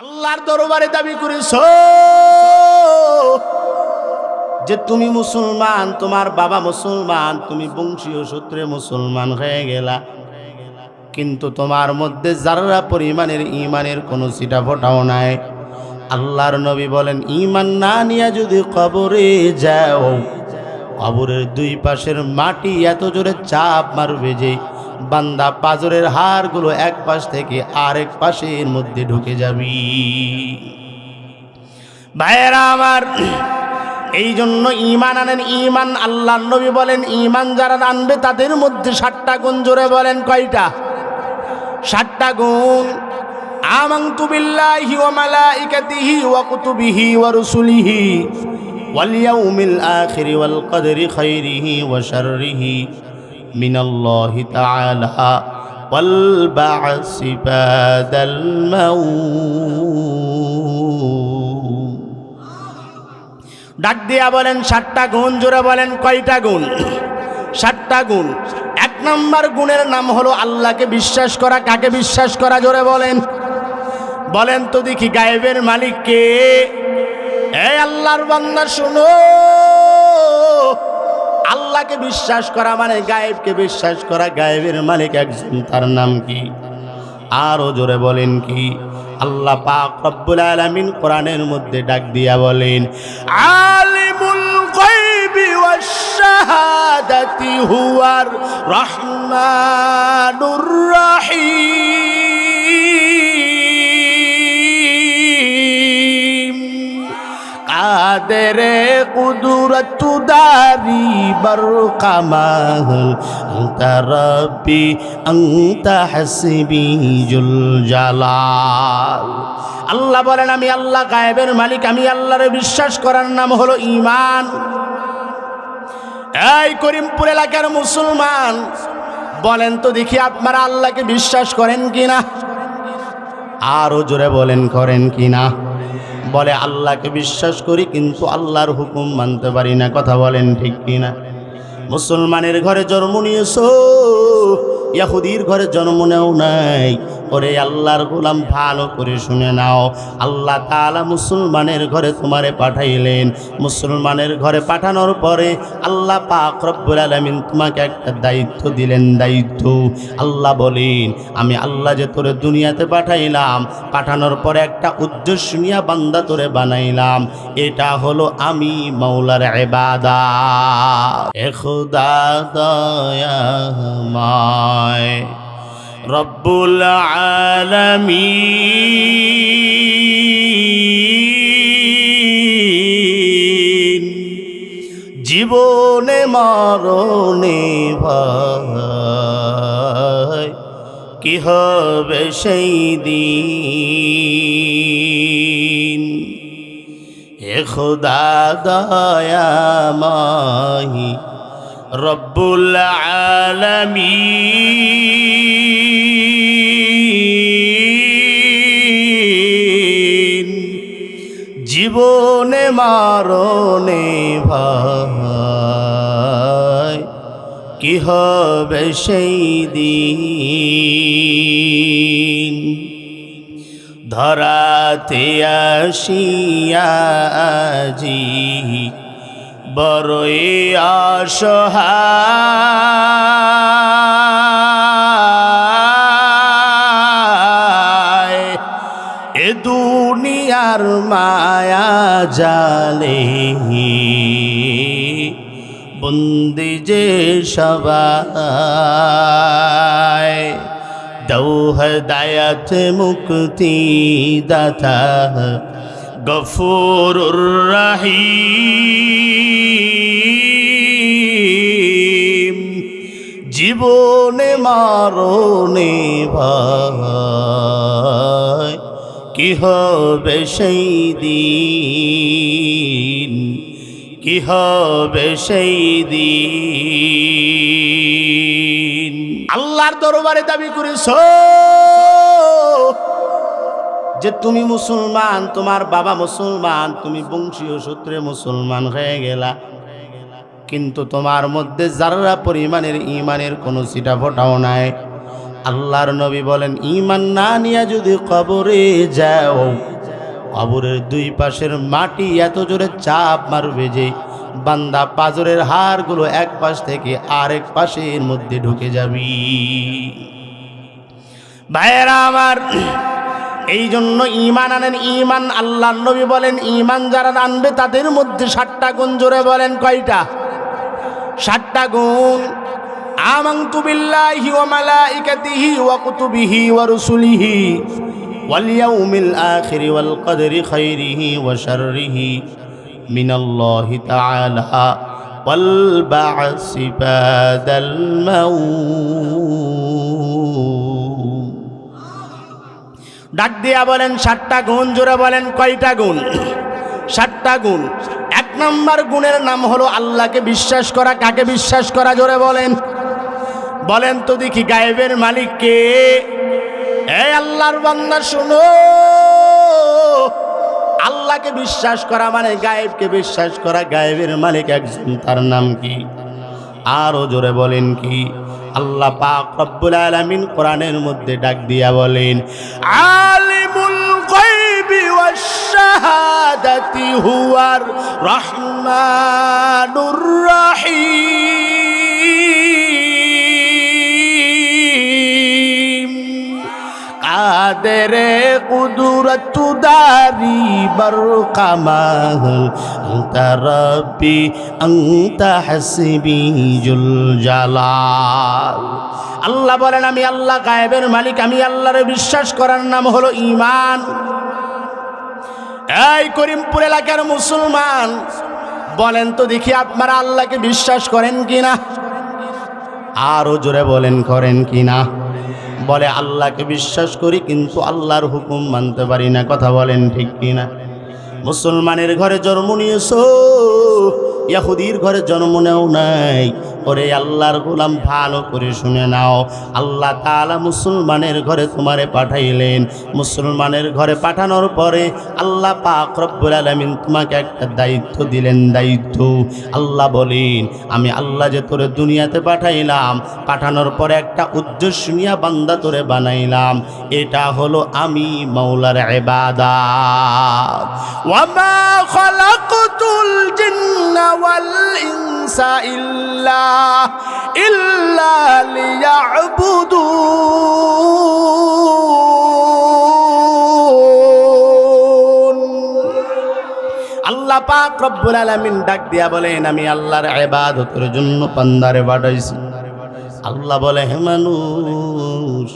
আল্লাহর দরবারে দাবি করেছ যে তুমি মুসলমান, তোমার বাবা মুসলমান, তুমি বংশীয় সূত্রে মুসলমান হয়ে গেলা, কিন্তু তোমার মধ্যে যারা পরিমাণের ঈমানের কোনো ছিটা ফোঁটাও নাই। আল্লাহর নবী বলেন, ঈমান না নিয়ে যদি কবরে যাও, কবরের দুই পাশের মাটি এত জোরে চাপ মারবে যে বান্দা পাজরের হাড়গুলো এক পাশ থেকে আরেক পাশের মধ্যে ঢুকে যাবি। ভাইয়েরা আমার, এই জন্য ঈমান আনেন। ঈমান, আল্লাহর নবী বলেন, ঈমান যারা আনবে তাদের মধ্যে 7টা গুণ। জোরে বলেন কয়টা? 7টা গুণ। আমানতু বিল্লাহি ওয়া মালাইকাতিহি ওয়া কুতুবিহি ওয়া রুসুলিহি ওয়াল ইয়াউমিল আখিরি ওয়াল কদরি খাইরিহি ওয়া শাররিহি মিনাল্লাহি তাআলা ওয়াল বা'সি বাদাল মাউত। ডাক দিয়া বলেন 7টা গুণ। জোরে বলেন কয়টা গুণ? 7টা গুণ। 1 নম্বর গুণের নাম হলো আল্লাহকে বিশ্বাস করা। কাকে বিশ্বাস করা? জোরে বলেন, বলেন তো দেখি, গায়েবের মালিক কে? এই আল্লাহর বান্দা শুনো, আল্লাহকে বিশ্বাস করা মানে গায়েবকে বিশ্বাস করা। গায়েবের মালিক একজন, তার নাম কি? আরো জোরে বলেন কি? আল্লাহ পাক রব্বুল আলামিন কোরআনের মধ্যে ডাক দিয়া বলেন, আলিমুল গায়বি ওয়াশ শাহাদাতি হুয়ার রহমানুর রহিম, কাদেরে কুদরত দারি বরকামাল, আনতা রব্বি আনতা হাসবি জুল জালাল। আল্লাহ বলেন, আমি আল্লাহ গায়েবের মালিক, আমি আল্লাহরে বিশ্বাস করার নাম হলো ঈমান। এই করিমপুর এলাকার মুসলমান, বলেন তো দেখি, আপনারা আল্লাহকে বিশ্বাস করেন কিনা? আরো জোরে বলেন, করেন কিনা? বলে আল্লাহকে বিশ্বাস করি, কিন্তু আল্লাহর হুকুম মানতে পারি না। কথা বলেন ঠিক কিনা? মুসলমানের ঘরে জন্ম নিয়েছো, ইহুদির ঘরে জন্ম নেও নাই। ওরে আল্লাহর গোলাম, ভালো করে শুনে নাও, আল্লাহ তাআলা মুসলমানের ঘরে তোমারে পাঠাইলেন। মুসলমানের ঘরে পাঠানোর পরে আল্লাহ পাক রব্বুল আলামিন তোমাকে একটা দায়িত্ব দিলেন। দায়িত্ব, আল্লাহ বলেন, আমি আল্লাহ যে তোরে দুনিয়াতে পাঠাইলাম, পাঠানোর পরে একটা উদ্দেশ্য নিয়ে বান্দা তোরে বানাইলাম। এটা হলো আমি মাওলার ইবাদত। এ খোদা দয়াময় রব্বুল আলামিন, জীবনে মরণে ভাই কি হবে সেই দিন। হে খোদা দয়াময় রব্বুল আলামিন, জীবনে মরণে ভাই কি হবে সেই দিন। ধরাতে আসিয়া আজি বড়ই অসহায়, এ দুনিয়ার মায়া জালে বন্দি যে সবাই। দৌ হেদায়েত মুক্তি দাতা গফুরুর রহিম, জীবনে মরণে ভাই কি হবে সেই দিন, কি হবে সেই দিন। আল্লাহর দরবারে দাবি করেছ যে তুমি মুসলমান, তোমার বাবা মুসলমান, তুমি বংশীয় সূত্রে মুসলমান হয়ে গেলা, কিন্তু তোমার মধ্যে যারা পরিমাণের ঈমানের কোনো ছিটা ফোঁটাও নাই। আল্লাহর নবী বলেন, ঈমান না নিয়ে যদি কবরে যাও, কবরের দুই পাশের মাটি এত জোরে চাপ মারবে যে বান্দা পাজরের হাড়গুলো এক পাশ থেকে আরেক পাশের মধ্যে ঢুকে যাবি। ভাইয়েরা আমার, এই জন্য ঈমান আনেন। ঈমান, আল্লাহর নবী বলেন, ঈমান যারা আনবে তাদের মধ্যে 7টা গুণ। জোরে বলেন কয়টা? 7টা গুণ। আমানতু বিল্লাহি ওয়া মালাইকাতিহি ওয়া কুতুবিহি ওয়া রুসুলিহি ওয়াল ইয়াউমিল আখিরি ওয়াল কদরি খাইরিহি ওয়া শাররিহি মিনাল্লাহি তাআলা ওয়াল বা'সি বাদাল মাউত। ডাক দিয়া বলেন 7টা গুণ। জোরে বলেন কয়টা গুণ? 7টা গুণ। 1 নম্বর গুণের নাম হলো আল্লাহকে বিশ্বাস করা। কাকে বিশ্বাস করা? জোরে বলেন, বলেন তো দেখি, গায়েবের মালিক কে? এই আল্লাহর বান্দা শোনো, আল্লাহকে বিশ্বাস করা মানে গায়েবকে বিশ্বাস করা। গায়েবের মালিক একজন, তার নাম কি? আরো জোরে বলেন কি? আল্লাহ পাক রব্বুল আলামিন কোরআনের মধ্যে ডাক দিয়া বলেন, আলিমুল গায়বি ওয়াশ শাহাদাতি হুয়ার রহমানুর রহিম, কাদেরে কুদরত দারি বরকামাল, আনতা রব্বি আনতা হাসবি জুল জালাল। আল্লাহ বলেন, আমি আল্লাহ গায়েবের মালিক, আমি আল্লাহরে বিশ্বাস করার নাম হলো ঈমান। এই করিমপুর এলাকার মুসলমান, বলেন তো দেখি, আপনারা আল্লাহকে বিশ্বাস করেন কিনা? আরো জোরে বলেন, করেন কিনা? বলে আল্লাহকে বিশ্বাস করি, কিন্তু আল্লাহর হুকুম মানতে পারি না। কথা বলেন ঠিক কিনা? মুসলমানের ঘরে জন্ম নিয়েছো, ইহুদির ঘরে জন্ম নেও নাই। ওরে আল্লাহর গোলাম, ভালো করে শুনে নাও, আল্লাহ তাআলা মুসলমানের ঘরে তোমারে পাঠাইলেন। মুসলমানের ঘরে পাঠানোর পরে আল্লাহ পাক রব্বুল আলামিন তোমাকে একটা দায়িত্ব দিলেন। দায়িত্ব, আল্লাহ বলেন, আমি আল্লাহ যে তোরে দুনিয়াতে পাঠাইলাম, পাঠানোর পরে একটা উদ্দেশ্য নিয়ে বান্দা তোরে বানাইলাম। এটা হলো আমি মাওলার ইবাদত। ওয়া মা খালাকতুল জিন্না ওয়াল ইনসা ইল্লা লিয়াবুদুন। আল্লাহ পাক রব্বুল আলামিন ডাক দিয়া বলেন, আমি আল্লাহর ইবাদতের জন্য বান্দারে পাঠাইছি। আল্লাহ বলে, হে মানুষ,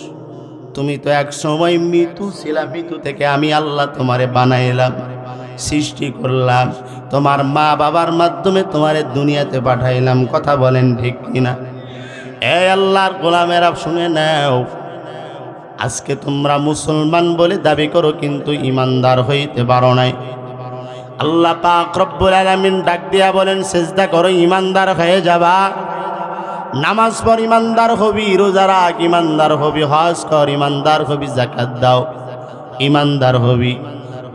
তুমি তো এক সময় মৃত্যু ছিলা, মৃত্যু থেকে আমি আল্লাহ তোমারে বানাইলাম, সৃষ্টি করলাম, তোমার মা বাবার মাধ্যমে তোমারে দুনিয়াতে পাঠাইলাম। কথা বলেন ঠিক কিনা? এই আল্লাহর গোলামেরা শুনে নাও, আজকে তোমরা মুসলমান বলে দাবি করো, কিন্তু ইমানদার হইতে পারো নাই। আল্লাহ পাক রব্বুল আলামিন ডাক দিয়া বলেন, সিজদা করো, ইমানদার হয়ে যাবা। নামাজ পড়, ইমানদার হবি। রোজা রাখ, ইমানদার হবি। হজ কর, ইমানদার হবি। যাকাত দাও, ইমানদার হবি।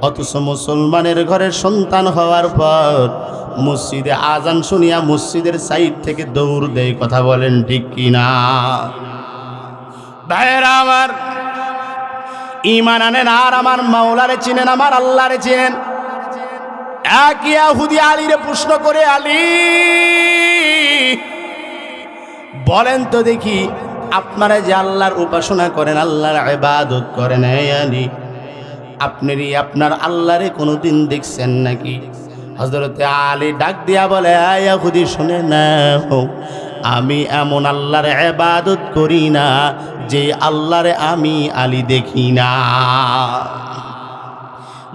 অথচ মুসলমানের ঘরের সন্তান হওয়ার পর মসজিদে আজান শুনিয়া মসজিদের সাইড থেকে দৌড় দেয়। কথা বলেন ঠিক কিনা? ভাইয়েরা আমার, ঈমান আনেন আর আমার মাওলারে চিনেন, আমার আল্লাহরে চিনেন। এক ইহুদি আলীরে প্রশ্ন করে, আলী বলেন তো দেখি, আপনারা যে আল্লাহর উপাসনা করেন, আল্লাহর ইবাদত করেন, এই আলী আপনি আপনার আল্লাহরে কোনোদিন দেখছেন নাকি? হযরতে আলী ডাক দিয়া বলে, ইহুদি শুনে নাও, আমি এমন আল্লাহর ইবাদত করি না যে আল্লাহরে আমি আলী দেখি না।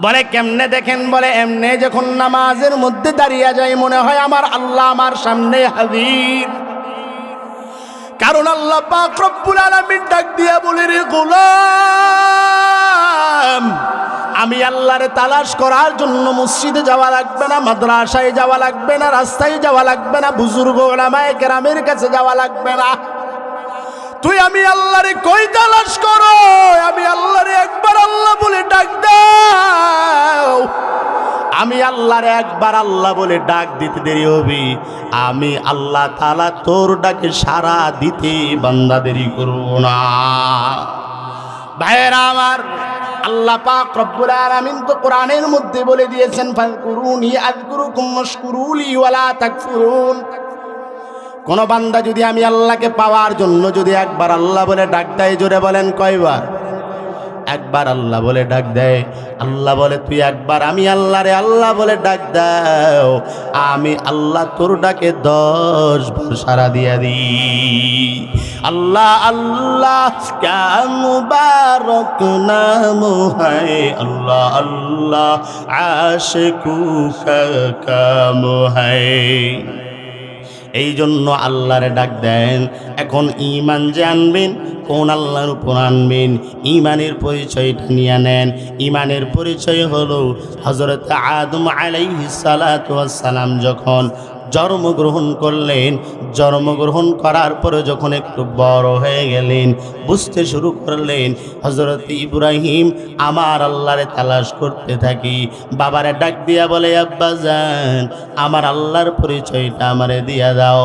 বলে কেমনে দেখেন? বলে এমনে, যখন নামাজের মধ্যে দাঁড়িয়ে যায় মনে হয় আমার আল্লাহ আমার সামনে হাজির। কারণ আল্লাহ পাক রব্বুল আলামিন ডাক দিয়া বলে, রে গোলাম, আমি আল্লাহরে তালাশ করার জন্য মসজিদে যাওয়া লাগবে না, মাদ্রাসায় যাওয়া লাগবে না, রাস্তায় যাওয়া লাগবে না, বুজুর্গ উলামায়ে কেরামের কাছে যাওয়া লাগবে না। তুই আমি আল্লাহরে কই তালাশ করো? আমি আল্লাহরে একবার আল্লাহ বলে ডাক দাও, আমি আল্লাহরে একবার আল্লাহ বলে ডাক দিতে দেরি হবে, আমি আল্লাহ তাআলা তোর ডাকে সাড়া দিতে বান্দা দেরি করব না। ভাইরা আমার, আল্লাহ পাক রব্বুল আলামিন তো কোরআনের মধ্যে বলে দিয়েছেন, ফাযকুরুনি আযকুরুকুম ওয়াশকুরুলি ওয়ালা তাকফুরুন। কোন বান্দা যদি আমি আল্লাহকে পাওয়ার জন্য যদি একবার আল্লাহ বলে ডাক দেয়, জোরে বলেন কয়বার? একবার আল্লাহ বলে ডাক দেয়, আল্লাহ বলে তুই একবার আমি আল্লাহরে আল্লাহ বলে ডাক দাও, আমি আল্লাহ তোর ডাকে 10 বার সাড়া দিয়া দিই। আল্লাহ আল্লাহ ক্যা মুবারক নাম হ্যায়, আল্লাহ আল্লাহ আশিকু কা কাম হ্যায়। এই জন্য আল্লাহরে ডাক দেন। এখন ঈমান যে আনবেন, কোন আল্লাহর উপর আনবেন, ঈমানের পরিচয়টা নিয়ে নেন। ঈমানের পরিচয় হলো হযরত আদম আলাইহিস সালাতু ওয়াস সালাম যখন জন্মগ্রহণ করলেন, জন্মগ্রহণ করার পরে যখন একটু বড় হয়ে গেলেন, বুঝতে শুরু করলেন, হযরত ইব্রাহিম আমার আল্লাহরে তালাশ করতে থাকি, বাবারে ডাক দিয়া বলে, আব্বা জান আমার আল্লাহর পরিচয়টা আমারে দিয়া দাও।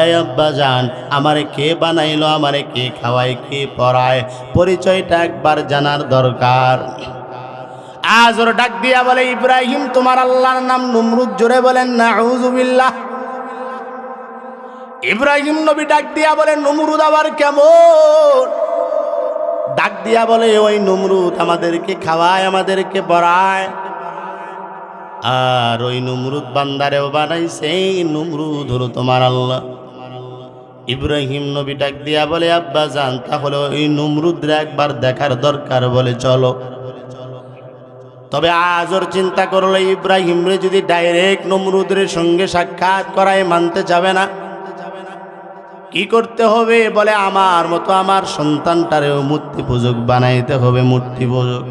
এই আব্বা জান, আমারে কে বানাইলো, আমারে কে খাওয়ায়, কে পড়ায়, পরিচয়টা একবার জানার দরকার। আজর ডাক দিয়া বলে, ইব্রাহিম তোমার আল্লাহর নাম নমরুদ। জোরে বলেন নাউযুবিল্লাহ। ইব্রাহিম নবী ডাক দিয়া বলে, নমরুদ আবার কেমন? ডাক দিয়া বলে, ওই নমরুদ আমাদেরকে খাওয়ায়, আমাদেরকে পড়ায়, আর ওই নমরুদ বান্দারেও বানাইছে, নমরুদ হলো তোমার আল্লাহ। ইব্রাহিম নবী ডাক দিয়া বলে, আব্বা জান তাহলে ওই নমরুদরে একবার দেখার দরকার, বলে চলো। তবে আজর চিন্তা করলো, ইব্রাহিম রে যদি ডাইরেক্ট নমরুদের সঙ্গে সাক্ষাৎ করায় মানতে যাবে না, কি করতে হবে? বলে আমার মতো আমার সন্তানটারেও মূর্তি পূজক বানাইতে হবে, মূর্তি পূজক।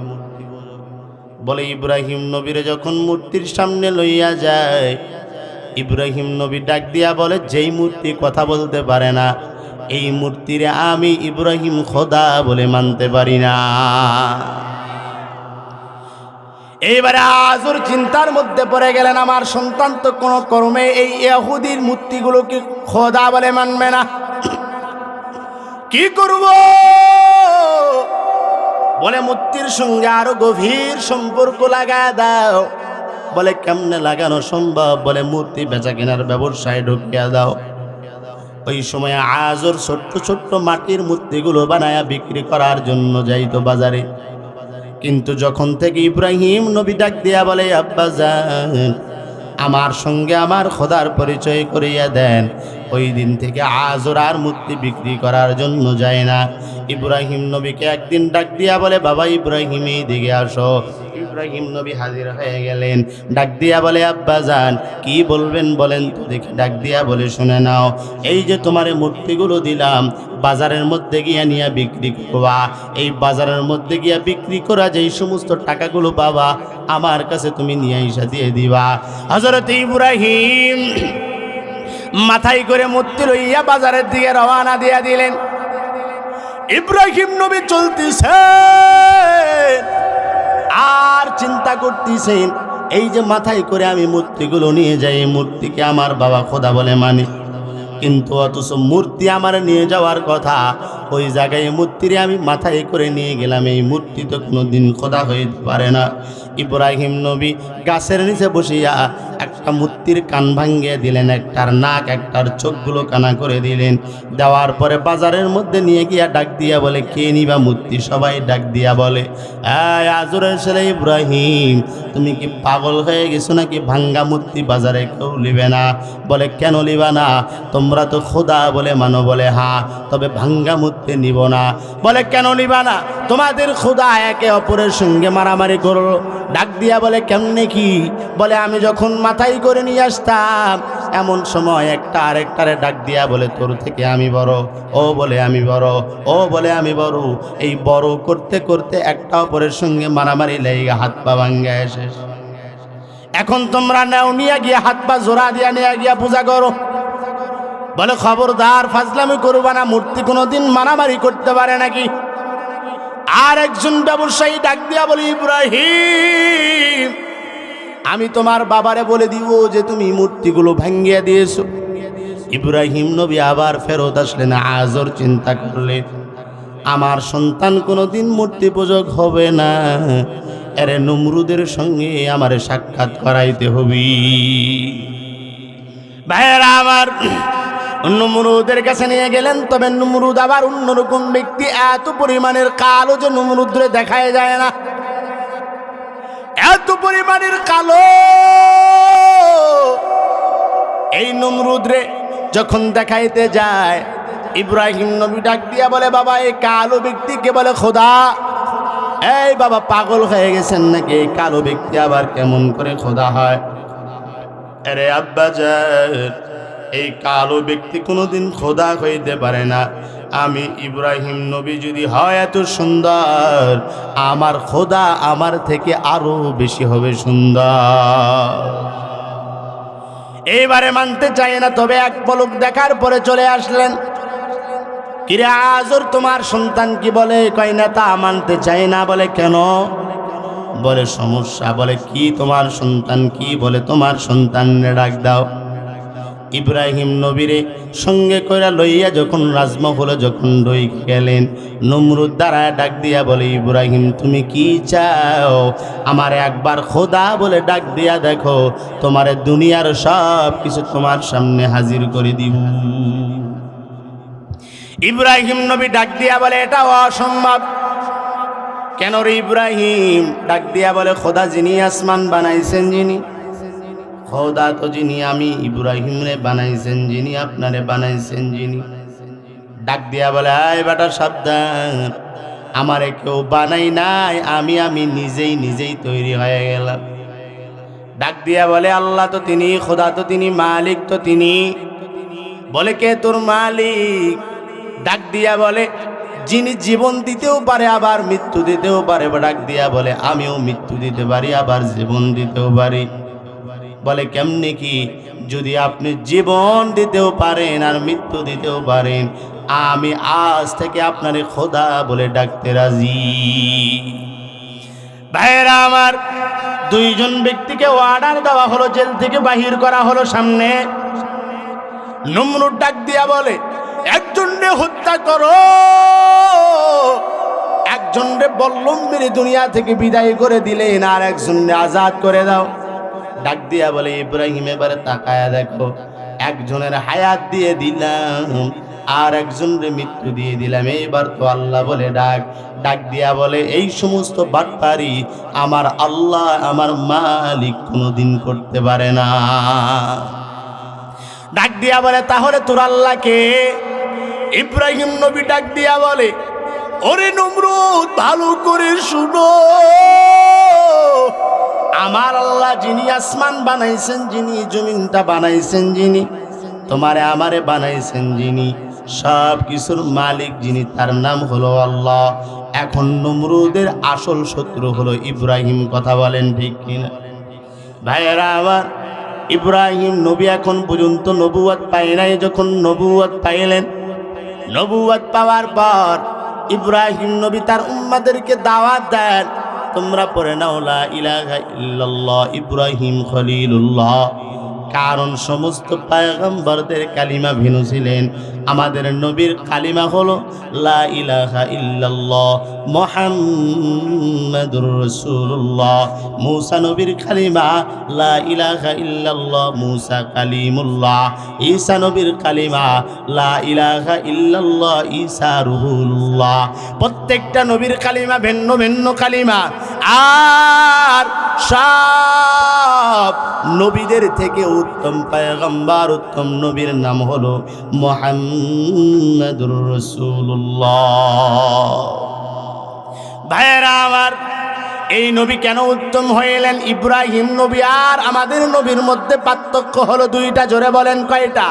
বলে ইব্রাহিম নবীরে যখন মূর্তির সামনে লইয়া যায়, ইব্রাহিম নবী ডাক দিয়া বলে, যেই মূর্তি কথা বলতে পারে না, এই মূর্তিরে আমি ইব্রাহিম খোদা বলে মানতে পারি না। এইবারে আজর চিন্তার মধ্যে পড়ে গেলেন, আমার সন্তান তো কোনো কর্মে এই ইহুদির মূর্তিগুলোকে খোদা বলে মানবে না, কি করব? বলে মূর্তির সঙ্গে আরো গভীর সম্পর্ক লাগায় দাও। বলে কেমনে লাগানো সম্ভব? বলে মূর্তি বেচা কেনার ব্যবসায় ঢুকিয়ে দাও। ওই সময় আজর ছোট্ট ছোট্ট মাটির মূর্তিগুলো বানায়া বিক্রি করার জন্য যাইতো বাজারে। কিন্তু যখন থেকে ইব্রাহিম নবী ডাক দিয়া বলে, আব্বা জান আমার সঙ্গে আমার খোদার পরিচয় করিয়া দেন, ওই দিন থেকে আজর আর মূর্তি বিক্রি করার জন্য যায় না। ইব্রাহিম নবীকে একদিন ডাক দিয়া বলে, বাবা ইব্রাহিম এই দিকে আসো। ইব্রাহিম নবী হাজির হয়ে গেলেন। ডাক দিয়া বলে, আব্বা জান কি বলবেন বলেন তো দেখি। ডাক দিয়া বলে, শুনে নাও, এই যে তোমার মূর্তিগুলো দিলাম, বাজারের মধ্যে গিয়া নিয়ে বিক্রি করবা। এই বাজারের মধ্যে গিয়া বিক্রি করা যেই সমস্ত টাকাগুলো পাবা, আমার কাছে তুমি নিয়ে এসে দিয়ে দিবা। হযরত ইব্রাহিম মাথায় করে মূর্তি লইয়া বাজারের দিকে রওনা দিয়া দিলেন। ইব্রাহিম নবী চলতেছে আর চিন্তা করতেছেন, এই যে মাথায় করে আমি মূর্তিগুলো নিয়ে যাই, এই মূর্তিকে আমার বাবা খোদা বলে মানে, কিন্তু অথচ মূর্তি আমার নিয়ে যাওয়ার কথা, ওই জায়গায় মূর্তিরে আমি মাথায় করে নিয়ে গেলাম, এই মূর্তি তো কোনোদিন খোদা হইতে পারে না। ইব্রাহিম নবী গাছের নিচে বসিয়া একটা মূর্তির কান ভাঙ্গিয়ে দিলেন, একটার নাক একটার চোখগুলো কানা করে দিলেন। দেওয়ার পরে বাজারের মধ্যে নিয়ে গিয়া ডাক দিয়া বলে, কে নিবা মূর্তি? সবাই ডাক দিয়া বলে, আজরের ছেলে ইব্রাহিম তুমি কি পাগল হয়ে গেছো নাকি? ভাঙ্গা মূর্তি বাজারে কেউ নিবে না। বলে কেন নিবা না? তোমরা তো খোদা বলে মানো। বলে হ্যাঁ, তবে ভাঙ্গা মূর্তি নিব না। বলে কেন নিবা না? তোমাদের খোদা একে অপরের সঙ্গে মারামারি করো। ডাক দিয়া বলে, কেমনে কি? বলে আমি যখন মাথায় করে নিয়ে আসতাম, এমন সময় একটা আরেকটারে ডাক দিয়া বলে, তোর থেকে আমি বড়। ও বলে আমি বড়, ও বলে আমি বড়। এই বড় করতে করতে একটা অপরের সঙ্গে মারামারি লেগে হাত পা ভাঙ্গা শেষ। এখন তোমরা নাও নিয়ে গিয়া হাত পা জোড়া দিয়া নিয়ে গিয়া পূজা করো। বলে খবরদার, ফাজলামি করবা না, মূর্তি কোনোদিন মারামারি করতে পারে নাকি? আর একজন ব্যবসায়ী ডাক দিয়া বলে, ইব্রাহিম আমি তোমার বাবারে বলে দিব যে তুমি মূর্তিগুলো ভাঙ্গিয়ে দিয়েছো। ইব্রাহিম নবী আবার ফেরত আসলেন। আজর চিন্তা করলেন, আমার সন্তান কোনোদিন মূর্তি পূজক হবে না, এরে নমরুদের সঙ্গে আমারে সাক্ষাৎ করাইতে হবে। ভাইয়েরা আমার, নমরুদের কাছে নিয়ে গেলেন। তবে নমরুদ আবার অন্যরকম ব্যক্তি, এত পরিমাণের কালো যে নমরুদরে দেখায় যায় না, এত পরিমাণের কালো। এই নমরুদরে যখন দেখাইতে যায়, ইব্রাহিম নবী ডাক দিয়া বলে, বাবা এই কালো ব্যক্তিকে বলে খোদা। এই বাবা পাগল হয়ে গেছেন নাকি? এই কালো ব্যক্তি আবার কেমন করে খোদা হয়? আরে আব্বাজান, এই কালো ব্যক্তি কোনোদিন খোদা হইতে পারে না। আমি ইব্রাহিম নবী যদি হয় এত সুন্দর, আমার খোদা আমার থেকে আরো বেশি হবে সুন্দর। এইবারে মানতে চায় না। তবে এক পলক দেখার পরে চলে আসলেন। কিরে আজর, তোমার সন্তান কি বলে? কয় না, তা মানতে চায় না। বলে কেন? বলে সমস্যা। বলে কি তোমার সন্তান কি বলে? তোমার সন্তানরে ডাক দাও। ইব্রাহিম নবীরে সঙ্গে কইরা লইয়া যখন রাজমহলে যখন ডই গেলেন, নমরুদ দাঁড়ায় ডাক দিয়া বলে, ইব্রাহিম তুমি কি চাও? আমার একবার খোদা বলে ডাক দিয়া দেখো, তোমারে দুনিয়ার সব কিছু তোমার সামনে হাজির করে দিব। ইব্রাহিম নবী ডাক দিয়া বলে, এটা অসম্ভব। কেন রে ইব্রাহিম? ডাক দিয়া বলে, খোদা যিনি আসমান বানাইছেন, যিনি খোদা তো যিনি, আমি ইব্রাহিম রে বানাইছেন যিনি, আপনারে বানাইছেন যিনি। ডাক দিয়া বলে, আয় বেটা সাবধান, আমারে কেউ বানাই নাই, আমি নিজেই তৈরি হয়ে গেলাম। ডাক দিয়া বলে, আল্লাহ তো তিনি, খোদা তো তিনি, মালিক তো তিনি। বলে কে তোর মালিক? ডাক দিয়া বলে, যিনি জীবন দিতেও পারে আবার মৃত্যু দিতেও পারে। ডাক দিয়া বলে, আমিও মৃত্যু দিতে পারি আবার জীবন দিতেও পারি। বলে কেমনে কি? যদি আপনি জীবন দিতেও পারেন আর মৃত্যু দিতেও পারেন, আমি আজ থেকে আপনারে খোদা বলে ডাকতে রাজি। ভাইয়েরা আমার, দুইজন ব্যক্তিকে অর্ডার দেওয়া হলো, জেল থেকে বাহির করা হলো। সামনে নমরুদ ডাক দিয়া বলে, একজনকে হত্যা করো, একজনকে বল্লম মেরে দুনিয়া থেকে বিদায় করে দিলেন, আর একজনকে আজাদ করে দাও। ডাক দিয়া বলে, ইব্রাহিম এবারে তাকায়া দেখো, একজনের হায়াত দিয়ে দিলাম আর একজনের মৃত্যু দিয়ে দিলাম, এইবার তো আল্লাহ বলে ডাক। ডাক দিয়া বলে, এই সমস্ত বাটপারি আমার আল্লাহ আমার মালিক কোনোদিন করতে পারে না। ডাক দিয়া বলে, তাহলে তোর আল্লাহকে? ইব্রাহিম নবী ডাক দিয়া বলে, ওরে নমরুদ, ভালো করে শুনো, আমার আল্লাহ যিনি আসমান বানাইছেন, যিনি জমিনটা বানাইছেন, যিনি তোমারে আমারে বানাইছেন, যিনি সব কিছুর মালিক, যিনি, তার নাম হলো আল্লাহ। এখন নমরুদের আসল শত্রু হলো ইব্রাহিম। কথা বলেন ঠিক কিনা? ভাইয়েরা আমার, ইব্রাহিম নবী এখন পর্যন্ত নবুয়ত পায় নাই। যখন নবুয়ত পাইলেন, নবুয়ত পাওয়ার পর ইব্রাহিম নবী তার উম্মতদেরকে দাওয়াত দেন, তোমরা পড়ে নাও লা ইলাহা ইল্লাল্লাহ ইব্রাহিম খলিলুল্লাহ। কারণ সমস্ত পয়গম্বরদের কালিমা ভিন্ন ছিলেন, আমাদের নবীর কালিমা হলো লা ইলাহা ইল্লাল্লাহ মুহাম্মাদুর রাসূলুল্লাহ। মূসা নবীর কালিমা লা ইলাহা ইল্লাল্লাহ মূসা কালিমুল্লাহ। ঈসা নবীর কালিমা লা ইলাহা ইল্লাল্লাহ ঈসা রুহুল্লাহ। প্রত্যেকটা নবীর কালিমা ভিন্ন ভিন্ন কালিমা। আর সব নবীদের থেকে উত্তম পয়গম্বর, উত্তম নবীর নাম হলো মুহাম্মাদুর রাসূলুল্লাহ। ভাইয়েরা আমার, এই নবী কেন উত্তম হইলেন? ইব্রাহিম নবী আর আমাদের নবীর মধ্যে পার্থক্য হলো দুইটা। জোরে বলেন কয়টা?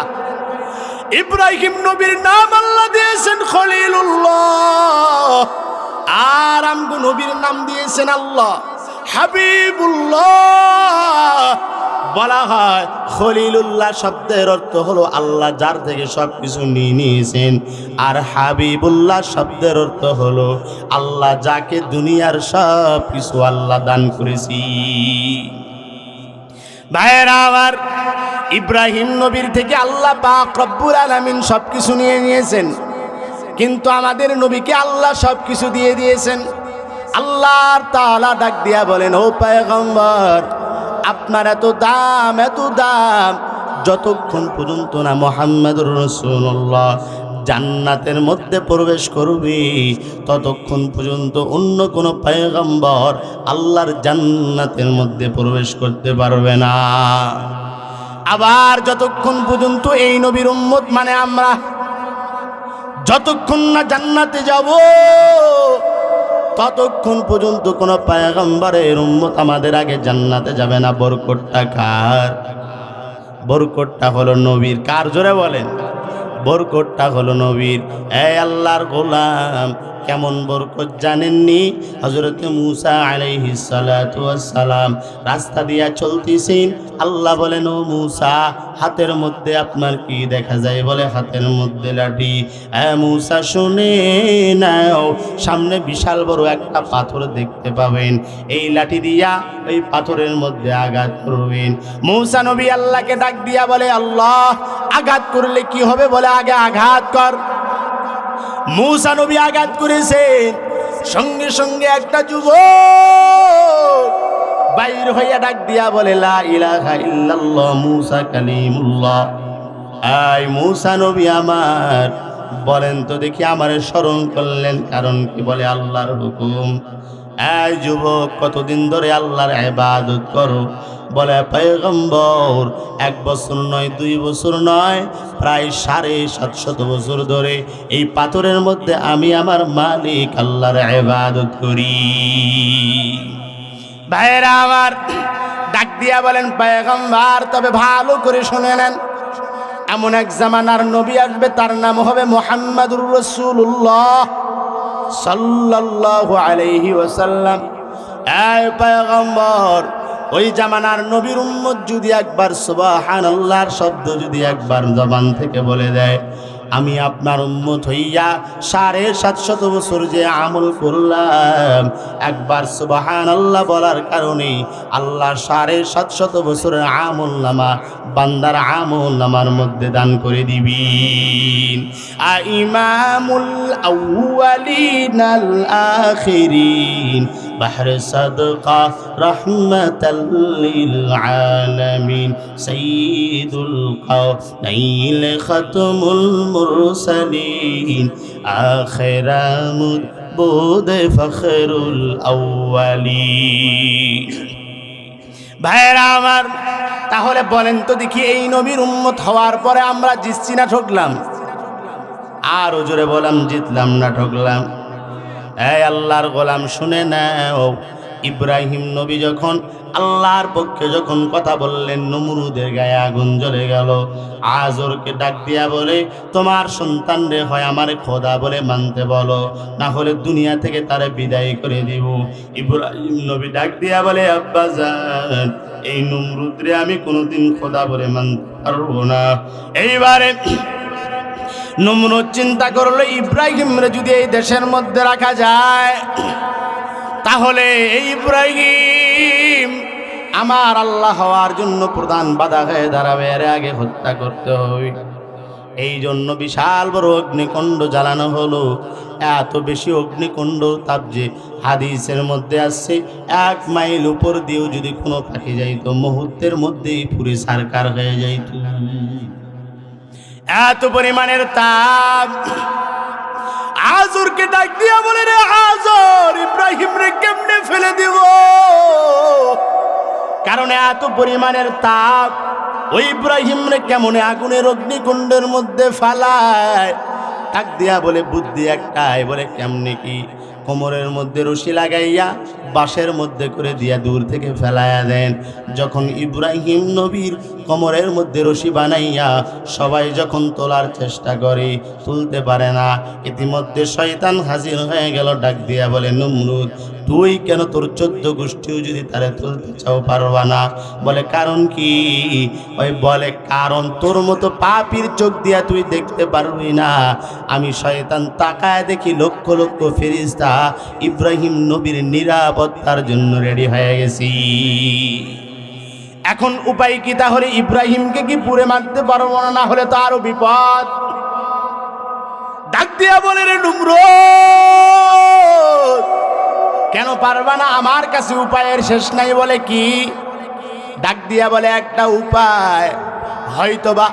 ইব্রাহিম নবীর নাম আল্লাহ দিয়েছেন খলিলুল্লাহ, আর আমগো নবীর নাম দিয়েছেন আল্লাহ হাবিবুল্লাহ। বলা হয় খলিলুল্লাহ শব্দের অর্থ হলো আল্লাহ যার থেকে সব কিছু নিয়ে নিয়েছেন, আর হাবিবুল্লাহ শব্দের অর্থ হলো আল্লাহ যাকে দুনিয়ার সব কিছু আল্লাহ দান করেছি। ভাইয়েরা আমার, ইব্রাহিম নবীর থেকে আল্লাহ পাক রব্বুল আলামিন সবকিছু নিয়ে নিয়েছেন, কিন্তু আমাদের নবীকে আল্লাহ সবকিছু দিয়ে দিয়েছেন। আল্লাহর তাআলা ডাক দিয়া বলেন, ও পয়গম্বর, আপনার এত দাম যতক্ষণ পর্যন্ত না মুহাম্মদুর রাসূলুল্লাহ জান্নাতের মধ্যে প্রবেশ করবে, ততক্ষণ পর্যন্ত অন্য কোনো পয়গম্বর আল্লাহর জান্নাতের মধ্যে প্রবেশ করতে পারবে না। আবার যতক্ষণ পর্যন্ত এই নবীর উম্মত মানে আমরা যতক্ষণ না জান্নাতে যাব, ততক্ষণ পর্যন্ত কোনো পয়গম্বরের উম্মত আমাদের আগে জান্নাতে যাবে না। বরকতটা কার? বরকতটা হলো নবীর। কার? জোরে বলেন। বরকতটা হলো নবীর। এই আল্লাহর গোলাম, কেমন বরকত জানেননি? হযরত মূসা আলাইহিস সালাতু ওয়াস সালাম রাস্তা দিয়া চলতেছেন। আল্লাহ বলেন, ও মূসা, হাতের মধ্যে আপনার কি দেখা যায়? বলে, হাতের মধ্যে লাঠি। মূসা শুনে নাও, সামনে বিশাল বড় একটা পাথর দেখতে পাবেন, এই লাঠি দিয়া ওই পাথরের মধ্যে আঘাত করবেন। মূসা নবী আল্লাহকে ডাক দিয়া বলে, আল্লাহ, আঘাত করলে কি হবে? বলে, আগে আঘাত কর। মূসা নবী আঘাত করেছেন, সঙ্গে সঙ্গে একটা যুবক বাইর হইয়া ডাক দিয়া বলে, লা ইলাহা ইল্লাল্লাহ মূসা কালিমুল্লাহ। আই মূসা নবী আমার, বলেন তো দেখি আমারে স্মরণ করলেন কারণ কি? বলে, আল্লাহর হুকুম। এই যুবক, কতদিন ধরে আল্লাহর ইবাদত করো? বলে, পয়গম্বর, 1 বছর নয়, 2 বছর নয়, প্রায় 750 বছর ধরে এই পাথরের মধ্যে আমি আমার মালিক আল্লাহর ইবাদত করি। ভাইয়েরা আমার, ডাক দিয়া বলেন, পয়গম্বর, তবে ভালো করে শুনে নেন, এমন এক জামানার নবী আসবে, তার নাম হবে মুহাম্মদুর রাসূলুল্লাহ সাল্লাল্লাহু আলাইহি ওয়াসাল্লাম। এই পয়গম্বর, ওই জামানার নবীর উম্মত যদি একবার সুবহানাল্লাহর শব্দ যদি একবার জবান থেকে বলে দেয়, আমি আপনার উম্মত হইয়া 750 বছর যে আমল করলাম, একবার সুবহানাল্লাহ বলার কারণে আল্লাহ 750 বছরের আমল নামা বান্দার আমল নামার মধ্যে দান করে দিবেন। ইমামুল আউয়ালিন আল আখিরিন বাহর সাদকা রাহমাতাল লিল আলামিন সাইয়্যিদুল কাওনাইন খাতমুল মুরসালিন আখিরামুদ বুদ ফখরুল আউয়ালিন। ভাইরা আমার, তাহলে বলেন তো দেখি, এই নবীর উম্মত হওয়ার পরে আমরা জিতছি না ঠকলাম? আরো জোরে বললাম, জিতলাম না ঠকলাম? এই আল্লাহর গোলাম, শুনে নাও, ইব্রাহিম নবী যখন আল্লাহর পক্ষে যখন কথা বললেন, নমরুদের গায়ে আগুন জ্বলে গেল। আজরকে ডাক দিয়া বলে, তোমার সন্তান রে হয় আমার খোদা বলে মানতে বলো, না হলে দুনিয়া থেকে তারে বিদায় করে দিব। ইব্রাহিম নবী ডাক দিয়া বলে, আব্বাজান, এই নমরুদ রে আমি কোনোদিন খোদা বলে মানতে পারবো না। এইবারে নমরুদ চিন্তা করলো, ইব্রাহিমরে যদি এই দেশের মধ্যে রাখা যায়, তাহলে এই ইব্রাহিম আমার আল্লাহ হওয়ার জন্য প্রধান বাধা হয়ে দাঁড়াবে, এর আগে হত্যা করতে হবে। এই জন্য বিশাল বড় অগ্নিকুণ্ড জ্বালানো হলো। এত বেশি অগ্নিকুণ্ড তাপ যে হাদিসের মধ্যে আসছে, 1 মাইল উপর দিয়েও যদি কোনো পাখি যাইতো, মুহূর্তের মধ্যেই পুরে সারকার হয়ে যাইত। এত পরিমাণের তাপ। আজরকে ডাক দিয়া বলে, রে আজর, ইব্রাহিম রে কেমনে ফেলে দিব? কারণ এত পরিমাণের তাপ, ওই ইব্রাহিম রে কেমনে আগুনের অগ্নিকুণ্ডের মধ্যে ফালায়? ডাক দিয়া বলে, বুদ্ধি একটাই। বলে, কেমনে কি? কোমরের মধ্যে রশি লাগাইয়া বাঁশের মধ্যে করে দিয়া দূর থেকে ফেলাইয়া দেন। যখন ইব্রাহিম নবীর কোমরের মধ্যে রশি বানাইয়া সবাই যখন তোলার চেষ্টা করে, তুলতে পারে না। ইতিমধ্যে শয়তান হাজির হয়ে গেল, ডাক দিয়া বলে, নমরুদ, তুই কেন তোর 14 গোষ্ঠীও যদি তারে তুলতে চাও, পারবা না? বলে, কারণ কি? ওই বলে, কারণ তোর মতো পাপীর চোখ দিয়া তুই দেখতে পারবি না। আমি শয়তান তাকায় দেখি লক্ষ লক্ষ ফেরেশতা ইব্রাহিম নবীর নিরাপত্তার জন্য রেডি হয়ে গেছি। এখন উপায় কি? তাহলে ইব্রাহিমকে কি পুড়ে মারতে পারবো না? না হলে তো আরো বিপদ। ডাক দিয়া বলে, রে নমরুদ, কেন পারবা না? আমার কাছে উপায়ের শেষ নাই। বলে কি? ডাক দিয়া বলে, একটা উপায়, হয়তোবা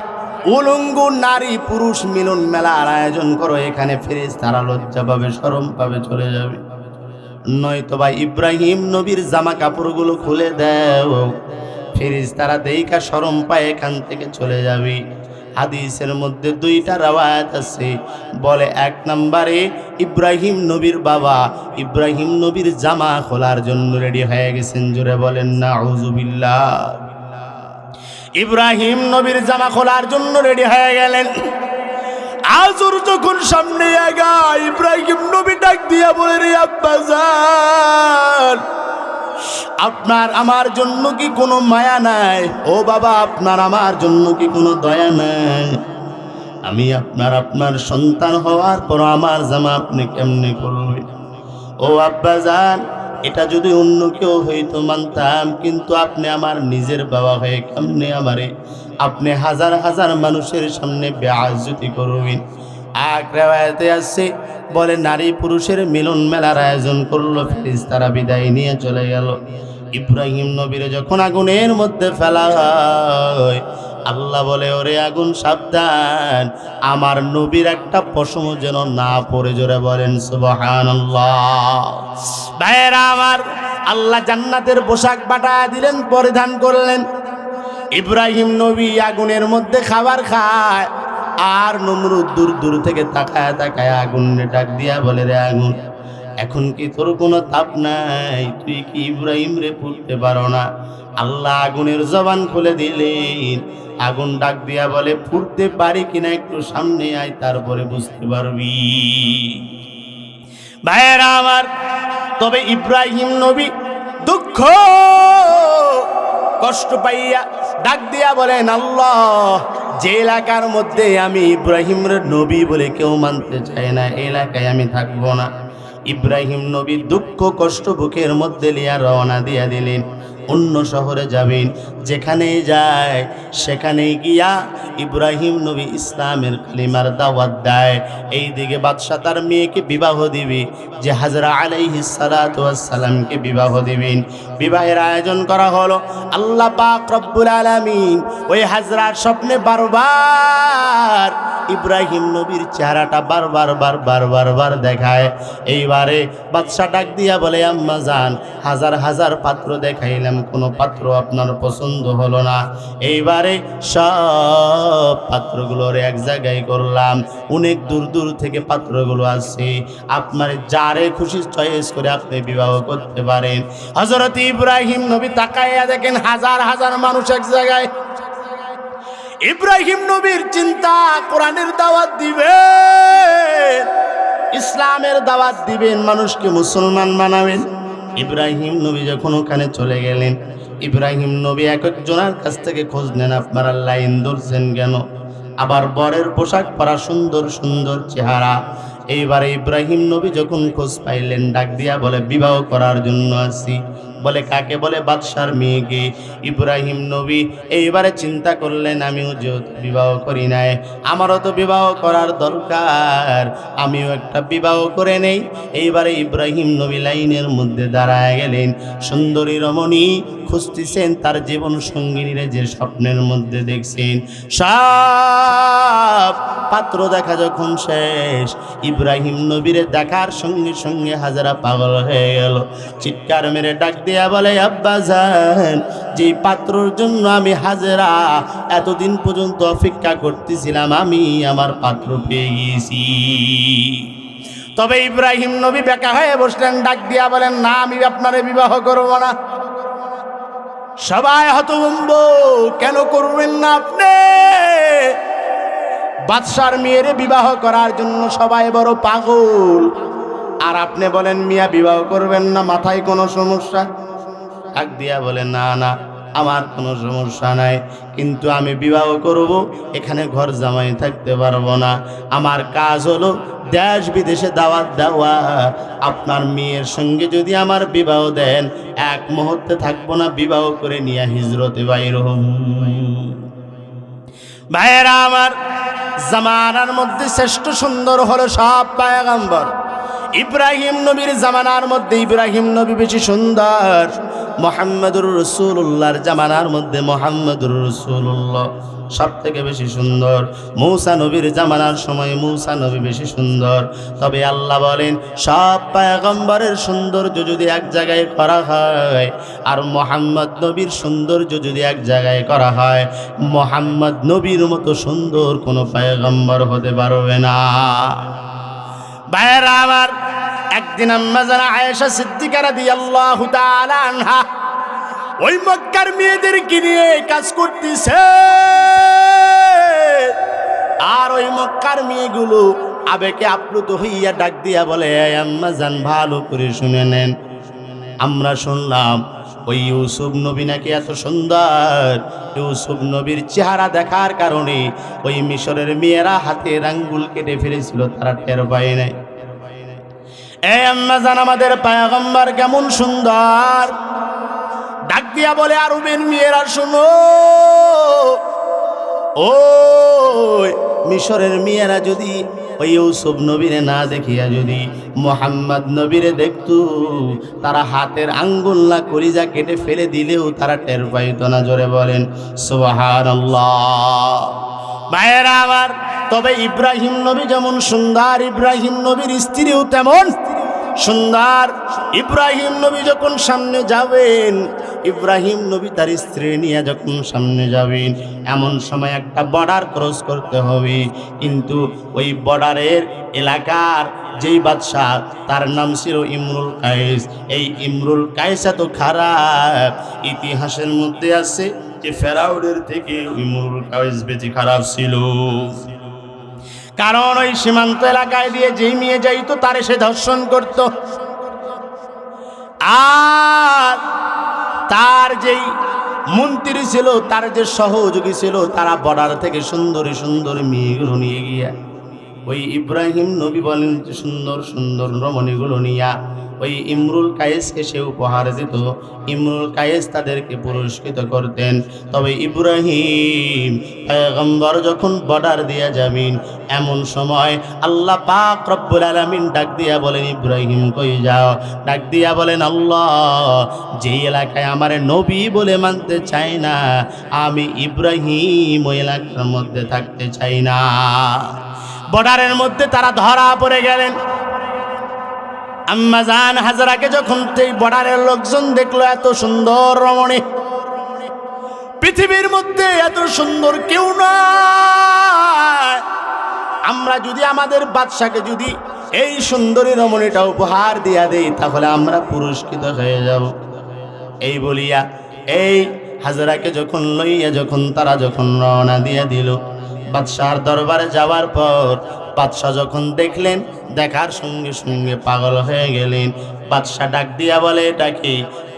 উলঙ্গ নারী পুরুষ মিলন মেলার আয়োজন করো, এখানে ফেরেশতারা লজ্জা পাবে, শরম পাবে, চলে যাবে। নয়তোবা ইব্রাহিম নবীর জামা কাপড়গুলো খুলে দাও, ফেরেশতারা দেইখা শরম পায় এখান থেকে চলে যাবে। হাদিসের মধ্যে দুইটা রাওয়ায়াত আছে। বলে এক নম্বরে ইব্রাহিম নবীর বাবা ইব্রাহিম নবীর জামা খোলার জন্য রেডি হয়ে গেছেন। জোরে বলেন নাউযুবিল্লাহ। ইব্রাহিম নবীর জামা খোলার জন্য রেডি হয়ে গেলেন। আজর যখন সামনে আগায়, ইব্রাহিম নবী ডাক দিয়া বলে, রে আব্বাজান, আপনার আমার জন্য কি কোনো মায়া নাই? ও বাবা, আপনার আমার জন্য কি কোনো দয়া নাই? আমি আপনার সন্তান হওয়ার পর আমার জামা আপনি কেমনে করবেন? ও আব্বাজান, এটা যদি অন্য কেউ হইতো মানতাম, কিন্তু আপনি আমার নিজের বাবা হয়ে কেমনে আমারে আপনি হাজার হাজার মানুষের সামনে বেইজ্জতি করবেন? এক রিওয়ায়াতে আছে, বলে নারী পুরুষের মিলন মেলার আয়োজন করলো, ফেরেশতারা বিদায় নিয়ে চলে গেল। ইব্রাহিম নবীরে যখন আগুনের মধ্যে ফেলা হয়, আল্লাহ বলে, ওরে আগুন সাবধান, আমার নবীর একটা পশম যেন না পড়ে। জোরে বলেন সুবহানাল্লাহ। ভাইয়েরা আমার, আল্লাহ জান্নাতের পোশাক পাঠায় দিলেন, পরিধান করলেন। ইব্রাহিম নবী আগুনের মধ্যে খাবার খায়, আর নমরুদ দূর দূর থেকে তাকায় তাকায় আগুনে ডাক দিয়া বলে, রে আগুন, এখন কি তোর কোনো তাপ নাই? তুই কি ইব্রাহিম রে পুড়তে পারো না? আল্লাহ আগুনের জবান খুলে দিলেন। আগুন ডাক দিয়া বলে, ফুটতে পারি কিনা একটু সামনে আয়, তারপরে বুঝতে পারবি। ভাইয়েরা আমার, তবে ইব্রাহিম নবী দুঃখ কষ্ট পাইয়া ডাক দিয়া বলেন, আল্লাহ, যে এলাকার মধ্যে আমি ইব্রাহিমের নবী বলে কেউ মানতে চায় না, এলাকায় আমি থাকবো না। ইব্রাহিম নবী দুঃখ কষ্ট বুকের মধ্যে লিয়া রওনা দিয়া দিলেন। অন্য শহরে যাবেন, যেখানে যায় সেখানে গিয়া ইব্রাহিম নবী ইসলামের কালিমার দাওয়াত দেয়। এইদিকে বাদশা তার মেয়েকে বিবাহ দিবে, যে হাজরা আলাইহিস সালাতু ওয়াস সালামকে বিবাহ দিবেন। বিবাহের আয়োজন করা হলো। আল্লাহ পাক রব্বুল আলামিন ওই হাজরার স্বপ্নে বারবার ইব্রাহিম নবীর চেহারাটা বারবার দেখায়। এইবারে বাদশা ডাক দিয়া বলে, আম্মা জান, হাজার হাজার পাত্র দেখাইলাম, কোনো পাত্র আপনার পছন্দ হলো না। এইবারে সব পাত্রগুলোর এক জায়গায় করলাম, অনেক দূর দূর থেকে পাত্রগুলো আসছে, আপনার যারে খুশি চয়েস করে আপনি বিবাহ করতে পারেন। হযরত ইব্রাহিম নবী তাকাইয়া দেখেন হাজার হাজার মানুষ এক জায়গায়। ইব্রাহিম নবীর চিন্তা, কোরআনের দাওয়াত দিবেন, ইসলামের দাওয়াত দিবেন, মানুষকে মুসলমান বানাবেন। ইব্রাহিম নবী যখন ওখানে চলে গেলেন, ইব্রাহিম নবী এক একজনের কাছ থেকে খোঁজ নেন, আপনারা লাইন ধরছেন কেন? আবার বরের পোশাক পরা, সুন্দর সুন্দর চেহারা। এইবারে ইব্রাহিম নবী যখন খোঁজ পাইলেন, ডাক দিয়া বলে, বিবাহ করার জন্য আসি। বলে কাকে? বলে বাদশার মেয়েকে। ইব্রাহিম নবী এইবারে চিন্তা করলেন, আমিও যেহেতু বিবাহ করি নাই, আমারও তো বিবাহ করার দরকার, আমিও একটা বিবাহ করে নেই। এইবারে ইব্রাহিম নবী লাইনের মধ্যে দাঁড়ায় গেলেন। সুন্দরী রমণী খুঁজতেছেন তার জীবন সঙ্গিনীরে, যে স্বপ্নের মধ্যে দেখছেন। সব পাত্র দেখা যখন শেষ, ইব্রাহিম নবীরে দেখার সঙ্গে সঙ্গে হাজারা পাগল হয়ে গেল। চিৎকার মেরে ডাক দিয়া বলে, আব্বাজান, যে পাত্রর জন্য আমি হাজেরা এতদিন পর্যন্ত অপেক্ষা করতেছিলাম, আমি আমার পাত্র পেয়ে গেছি। তবে ইব্রাহিম নবী বেকা হয়ে বসলেন, ডাক দিয়া বলেন, না, আমি আপনারে বিবাহ করব না। সবাই হতভম্ব, কেন করবেন না আপনি? বাদশার মেয়েরে বিবাহ করার জন্য সবাই বড় পাগল, আর আপনি বলেন মিয়া বিবাহ করবেন না, মাথায় কোনো সমস্যা? ডাক দিয়া বলে, না না, আমার কোনো সমস্যা নাই, কিন্তু আমি বিবাহ করব, এখানে ঘর জামাই থাকতে পারবো না। আমার কাজ হলো দেশ বিদেশে দাওয়াত দেওয়া, আপনার মেয়ের সঙ্গে যদি আমার বিবাহ দেন, এক মুহূর্তে থাকবো না, বিবাহ করে নিয়ে হিজরতে বাইর হব। ভাইয়েরা আমার, জামানার মধ্যে শ্রেষ্ঠ সুন্দর হলো সব পয়গম্বর। ইব্রাহিম নবীর জামানার মধ্যে ইব্রাহিম নবী বেশি সুন্দর। মুহাম্মদুর রাসূলুল্লাহর জামানার মধ্যে মুহাম্মদুর রাসূলুল্লাহ সব থেকে বেশি সুন্দর। মূসা নবীর জামানার সময় মূসা নবী বেশি সুন্দর। তবে আল্লাহ বলেন, সব পয়গম্বরের সৌন্দর্য যদি এক জায়গায় করা হয়, আর মুহাম্মদ নবীর সৌন্দর্য যদি এক জায়গায় করা হয়, মুহাম্মদ নবীর মতো সুন্দর কোনো পয়গম্বর হতে পারবে না। ভাইয়েরা আমার, একদিন আম্মা জানা আয়েশা সিদ্দিকা রাদিয়াল্লাহু তাআলা আনহা ওই মক্কার মেয়েদেরকে নিয়ে কাজ করতেছে, আর ওই মক্কার মেয়েগুলো আবেগে আপ্লুত হইয়া ডাক দিয়া বলে, আম্মা জান ভালো করে শুনে নেন, আমরা শুনলাম ওই ইউসুফ নবী নাকি এত সুন্দর। ইউসুফ নবীর চেহারা দেখার কারণে ওই মিশরের মেয়েরা হাতের আঙ্গুল কেটে ফেলেছিল, তারা টের পায় নাই। এই আম্মা জান, আমাদের পয়গম্বর কেমন সুন্দর। ডাক দিয়া বলে, আরবের মেয়েরা শোনো, ও মিশরের মেয়েরা যদি ওই ইউসুফ নবীরে না দেখিয়া যদি মুহাম্মদ নবীরে দেখতো, তারা হাতের আঙ্গুল না কলিজা কেটে ফেলে দিলেও তারা টের পাইত না। জোরে বলেন সুবহানাল্লাহ। ভাইয়েরা আমার, তবে ইব্রাহিম নবী যেমন সুন্দর, ইব্রাহিম নবীর স্ত্রীও তেমন সুন্দর। ইব্রাহিম নবী যখন সামনে যাবেন, ইব্রাহিম নবী তার স্ত্রী নিয়ে যখন সামনে যাবেন, এমন সময় একটা বর্ডার ক্রস করতে হবে। কিন্তু ওই বর্ডারের এলাকার যেই বাদশাহ, তার নাম ছিল ইমরুল কায়েস। এই ইমরুল কায়েস এত খারাপ, ইতিহাসের মধ্যে আছে যে ফেরাউনের থেকে ইমরুল কায়েস বেশি খারাপ ছিল। কারণ ওই সীমান্ত এলাকায় দিয়ে যেই মেয়ে যাইত তারে সে ধর্ষণ করত, আর তার যেই মন্ত্রী ছিল, তার যে সহযোগী ছিল, তারা বর্ডার থেকে সুন্দরী সুন্দরী মেয়েগুলো নিয়ে গিয়া ওই ইব্রাহিম নবী বলেন যে সুন্দর সুন্দর রমণীগুলো নিয়া ওই ইমরুল কায়েসকে সে উপহার দিত। ইমরুল কায়েস তাদেরকে পুরস্কৃত করতেন। তবে ইব্রাহিম পয়গম্বর যখন বর্ডার দিয়া যাবেন, এমন সময় আল্লাহ পাক রব্বুল আলামিন ডাক দিয়া বলেন, ইব্রাহিম কই যাও? ডাক দিয়া বলেন, আল্লাহ, যে এলাকায় আমার নবী বলে মানতে চাই না, আমি ইব্রাহিম ওই এলাকার মধ্যে থাকতে চাই না। বর্ডারের মধ্যে তারা ধরা পড়ে গেলেন। আম্মা জান হাজরাকে যখন এই বর্ডারের লোকজন দেখলো, এত সুন্দর রমণী, পৃথিবীর মধ্যে এত সুন্দর কেউ নয়। আমরা যদি আমাদের বাদশাকে যদি এই সুন্দরী রমণীটা উপহার দিয়া দেই, তাহলে আমরা পুরস্কৃত হয়ে যাব। এই বলিয়া এই হাজরাকে যখন লইয়া তারা যখন রওনা দিয়া দিল, বাদশার দরবারে যাওয়ার পর বাদশাহ যখন দেখলেন, দেখার সঙ্গে সঙ্গে পাগল হয়ে গেলেন। বাদশাহ ডাক দিয়া বলে, এটা কি?